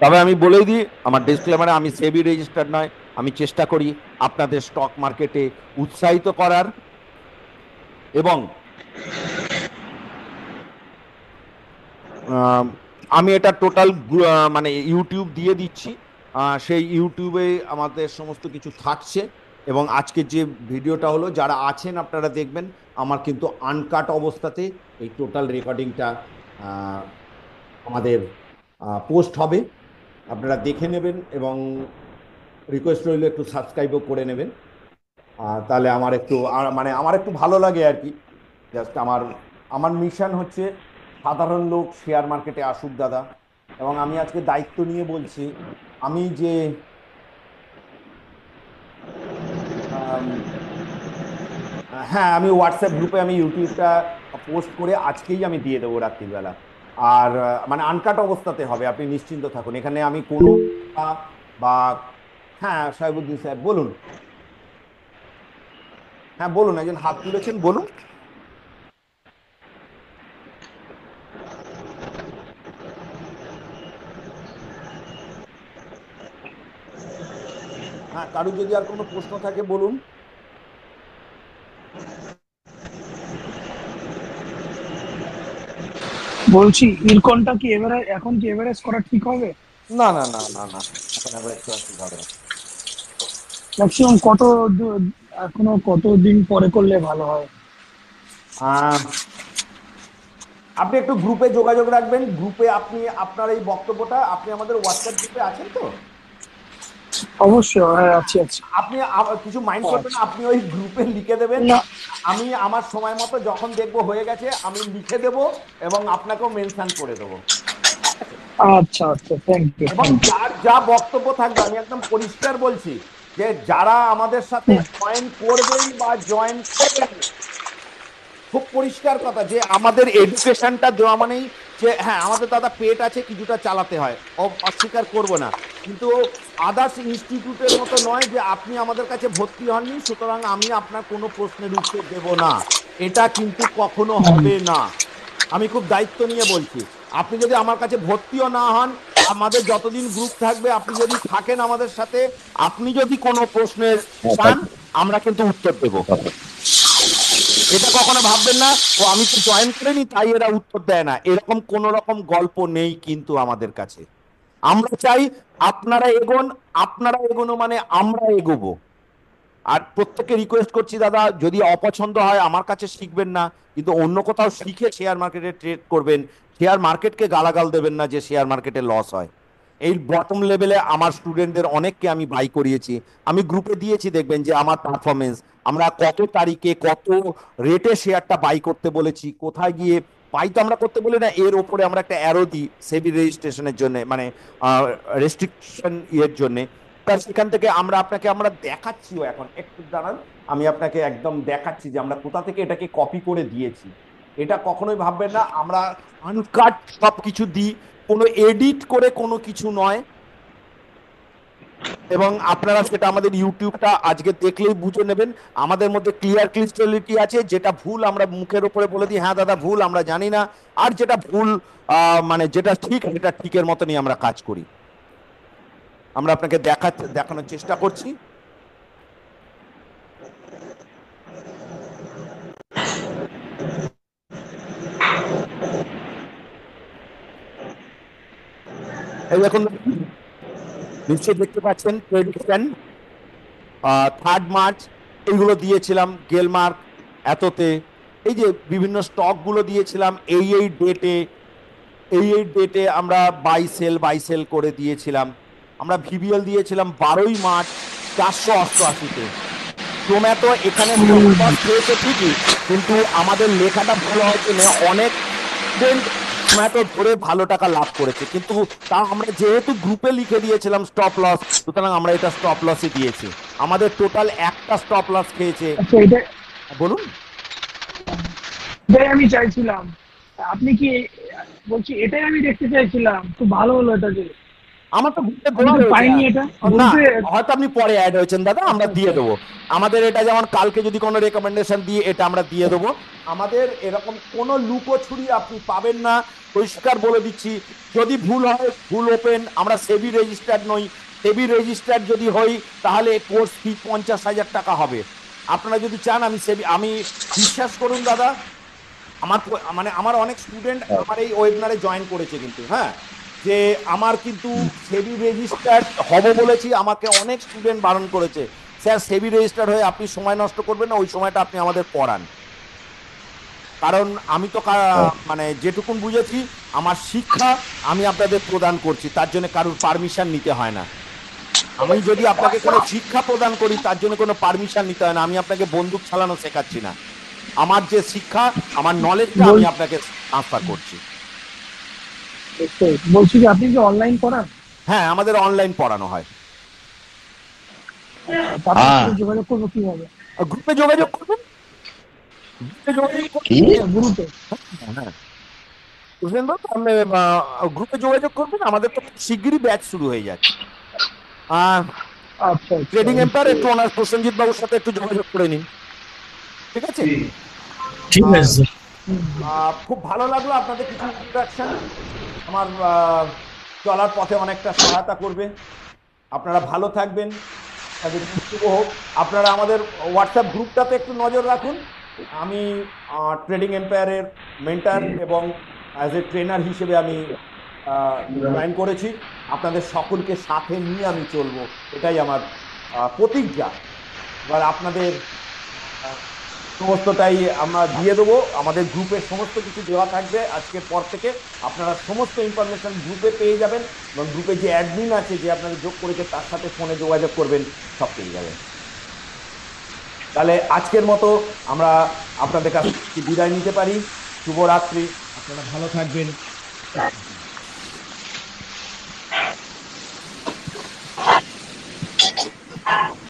তবে আমি বলেই দিই আমার ডিসক্লেমারে, আমি সেবি রেজিস্টার্ড নয়, আমি চেষ্টা করি আপনাদের স্টক মার্কেটে উৎসাহিত করার, এবং আমি এটা টোটাল মানে ইউটিউব দিয়ে দিচ্ছি, সেই ইউটিউবে আমাদের সমস্ত কিছু থাকছে। এবং আজকে যে ভিডিওটা হলো, যারা আছেন আপনারা দেখবেন, আমার কিন্তু আনকাট অবস্থাতে এই টোটাল রেকর্ডিংটা আমাদের পোস্ট হবে, আপনারা দেখে নেবেন এবং রিকোয়েস্ট রইল একটু সাবস্ক্রাইবও করে নেবেন। তাহলে আমার একটু মানে আমার একটু ভালো লাগে আর কি। জাস্ট আমার আমার মিশন হচ্ছে সাধারণ লোক শেয়ার মার্কেটে আসুক দাদা। এবং আমি আজকে দায়িত্ব নিয়ে বলছি, আমি যে আম, হ্যাঁ, আমি হোয়াটসঅ্যাপ গ্রুপে আমি ইউটিউবটা পোস্ট করে আজকেই আমি দিয়ে দেবো রাত্রিবেলা। আর মানে আনকাট অবস্থাতে হবে, আপনি নিশ্চিন্ত থাকুন, এখানে আমি কোনো বা হ্যাঁ সাহেবুদ্দিন সাহেব বলুন। হ্যাঁ বলুন, একজন হাত তুলেছেন, বলুন। হ্যাঁ, কারুর যদি আর কোনো প্রশ্ন থাকে বলুন। বলছি ইরকনটা কি এভারেজ, এখন কি এভারেজ করা ঠিক হবে? না না না না না, এখন average করা ঠিক হবে না। ম্যাক্সিমাম এখনো কত দিন পরে করলে ভালো হয়? আহ, আপনি একটু গ্রুপে যোগাযোগ রাখবেন, গ্রুপে আপনি আপনার এই বক্তব্যটা আপনি আমাদের হোয়াটসঅ্যাপ গ্রুপে আছেন তো? অবশ্যই, হ্যাঁ আছি আছি। আপনি কিছু মাইন্ড করবেন না, আপনি ওই গ্রুপে লিখে দেবেন। না, আমি আমার সময় মতো যখন দেখবো হয়ে গেছে আমি লিখে দেব এবং আপনাকেও মেনশন করে দেবো। আচ্ছা আচ্ছা, থ্যাংক ইউ এবং থ্যাংক ইউ। যার যা বক্তব্য থাকবে আমি একদম পরিষ্কার বলছি যে যারা আমাদের সাথে জয়েন করবেন বা জয়েন করবেন না, খুব পরিষ্কার কথা যে আমাদের এডুকেশনটা দেওয়া মানেই যে হ্যাঁ আমাদের দাদা পেট আছে, কিছুটা চালাতে হয়, অস্বীকার করব না, কিন্তু আদার্স ইনস্টিটিউটের মতো নয় যে আপনি আমাদের কাছে ভর্তি হননি সুতরাং আমি আপনার কোনো প্রশ্নের উত্তর দেব না। এটা কিন্তু কখনো হবে না। আমি খুব দায়িত্ব নিয়ে বলছি, আপনি যদি আমার কাছে ভর্তিও না হন, আমাদের যতদিন গ্রুপ থাকবে আপনি যদি থাকেন আমাদের সাথে, আপনি যদি কোনো প্রশ্নের পান আমরা কিন্তু উত্তর দেবো। এটা কখনো ভাববেন না ও আমি তো জয়েন করিনি তাই এরা উত্তর দেয় না, এরকম কোন রকম গল্প নেই কিন্তু আমাদের কাছে। আমরা চাই আপনারা এগোন, আপনারা এগোনো মানে আমরা এগোবো। আর প্রত্যেককে রিকোয়েস্ট করছি দাদা, যদি অপছন্দ হয় আমার কাছে শিখবেন না, কিন্তু অন্য কোথাও শিখে শেয়ার মার্কেটে ট্রেড করবেন। শেয়ার মার্কেটকে গালাগাল দেবেন না যে শেয়ার মার্কেটে লস হয়। এই বটম লেভেলে আমার স্টুডেন্টদের অনেককে আমি বাই করিয়েছি, আমি গ্রুপে দিয়েছি, দেখবেন যে আমার পারফরমেন্স, আমরা কত তারিখে কত রেটে শেয়ারটা বাই করতে বলেছি, কোথায় গিয়ে বাই তো আমরা করতে বলি না, এর ওপরে আমরা একটা অ্যারো দিই সেবি রেজিস্ট্রেশনের জন্য, মানে রেস্ট্রিকশন ইয়ের জন্য। তার সেখান থেকে আমরা দেখাচ্ছিও, এখন একটু দাঁড়ান, আমি আপনাকে একদম দেখাচ্ছি যে আমরা কোথা থেকে এটাকে কপি করে দিয়েছি। এটা কখনোই ভাববেন না আমরা আনকাট সবকিছু দিই, কোনো এডিট করে কোনো কিছু নয়। এবং আপনারা সেটা আমাদের ইউটিউবটা আজকে দেখলেই বুঝে নেবেন, আমাদের মধ্যে ক্লিয়ার ক্রিস্টালিটি আছে, যেটা ভুল আমরা মুখের উপরে বলে দিই হ্যাঁ দাদা ভুল আমরা জানি না, আর যেটা ভুল মানে যেটা ঠিক সেটা ঠিকের মতনই আমরা কাজ করি। আমরা আপনাকে দেখানোর চেষ্টা করছি। এই দেখুন, নিশ্চয়ই দেখতে পাচ্ছেন প্রেডিকশন 3 মার্চ এইগুলো দিয়েছিলাম, গেলমার্ক এততে, এই যে বিভিন্ন স্টক গুলো দিয়েছিলাম এই ডেটে আমরা বাই সেল করে দিয়েছিলাম। আমরা ভিবিএল দিয়েছিলাম 12ই মার্চ 488-তে। জোম্যাটো এখানে হয়েছে ঠিকই, কিন্তু আমাদের লেখাটা ভালো হওয়ার জন্য অনেক স্টুডেন্ট জোম্যাটো ধরে ভালো টাকা লাভ করেছে, কিন্তু তা আমরা যেহেতু গ্রুপে লিখে দিয়েছিলাম স্টপ লস, সুতরাং আমরা এটা স্টপ লসই দিয়েছি। আমাদের টোটাল একটা স্টপ লস খেয়েছে। আচ্ছা, এটা বলুন। এটাই আমি চাইছিলাম। আপনি কি, বলছি এটাই আমি দেখতে চাইছিলাম, খুব ভালো হলো এটা যে আমার তো গ্রুপে আমি দেওয়া তো রয়েছে। পাইনি এটা না, গ্রুপে। হয়তো আপনি পরে অ্যাড হয়েছেন দাদা, আমরা আচ্ছা দিয়ে আচ্ছা। দেবো। আমাদের এটা যেমন কালকে যদি কোনো রেকমেন্ডেশন দিয়ে এটা আমরা দিয়ে দেবো। আমাদের এরকম কোনো লুকোছুরি আপনি পাবেন না, পরিষ্কার বলে দিচ্ছি। যদি ভুল হয় ভুল ওপেন, আমরা সেবি রেজিস্টার্ড নই। সেবি রেজিস্টার্ড যদি হই তাহলে কোর্স ফি 50,000 টাকা হবে। আপনারা যদি চান আমি বিশ্বাস করুন দাদা, আমার মানে আমার অনেক স্টুডেন্ট আমার এই ওয়েবিনারে জয়েন করেছে কিন্তু, হ্যাঁ, যে আমার কিন্তু সেবি রেজিস্টার্ড হব বলেছি, আমাকে অনেক স্টুডেন্ট বারণ করেছে স্যার সেবি রেজিস্টার্ড হয়ে আপনি সময় নষ্ট করবেন না, ওই সময়টা আপনি আমাদের পড়ান। কারণ আমি তো মানে যেটুকুন বুঝেছি আমার শিক্ষা আমি আপনাদের প্রদান করছি, তার জন্য কারোর পারমিশন নিতে হয় না। আমি যদি আপনাকে কোনো শিক্ষা প্রদান করি তার জন্য কোনো পারমিশন নিতে হয় না। আমি আপনাকে বন্দুক চালানো শেখাচ্ছি না, আমার যে শিক্ষা আমার নলেজটা আমি আপনাকে ট্রান্সফার করছি। বলছি কি আপনি কি অনলাইন করান? হ্যাঁ, আমাদের অনলাইন পড়ানো হয়। তাদের হ্যাঁ। সাথে যোগাযোগ করবো কিভাবে? গ্রুপে যোগাযোগ করবেন, গ্রুপে যোগাযোগ কি? করবেন। গ্রুপে? হ্যাঁ, বুঝলেন তো, আপনি গ্রুপে যোগাযোগ করবেন। আমাদের তো শিগগিরই ব্যাচ শুরু হয়ে যাচ্ছে। আচ্ছা আচ্ছা। ট্রেডিং এম্পায়ার একটু ওনার প্রসেনজিৎ বাবুর সাথে একটু যোগাযোগ করে নিন, ঠিক আছে? ঠিক আছে স্যার। খুব ভালো লাগলো আপনাদের কিছু ইন্ট্রাকশন, আমার চলার পথে অনেকটা সহায়তা করবে। আপনারা ভালো থাকবেন, তাদের শুভ হোক। আপনারা আমাদের হোয়াটসঅ্যাপ গ্রুপটাতে একটু নজর রাখুন। আমি ট্রেডিং এম্পায়ারের মেন্টার এবং অ্যাজ এ ট্রেনার হিসেবে আমি জয়েন করেছি। আপনাদের সকলকে সাথে নিয়ে আমি চলবো, এটাই আমার প্রতিজ্ঞা। এবার আপনাদের সমস্তটাই আমরা দিয়ে দেবো, আমাদের গ্রুপের সমস্ত কিছু দেওয়া থাকবে আজকের পর থেকে। আপনারা সমস্ত ইনফরমেশন গ্রুপে পেয়ে যাবেন এবং গ্রুপে যে অ্যাডমিন আছে যে আপনাকে যোগ করেছে তার সাথে ফোনে যোগাযোগ করবেন, সব পেয়ে যাবেন। তাহলে আজকের মতো আমরা আপনাদের কাছ থেকে বিদায় নিতে পারি। শুভরাত্রি, আপনারা ভালো থাকবেন।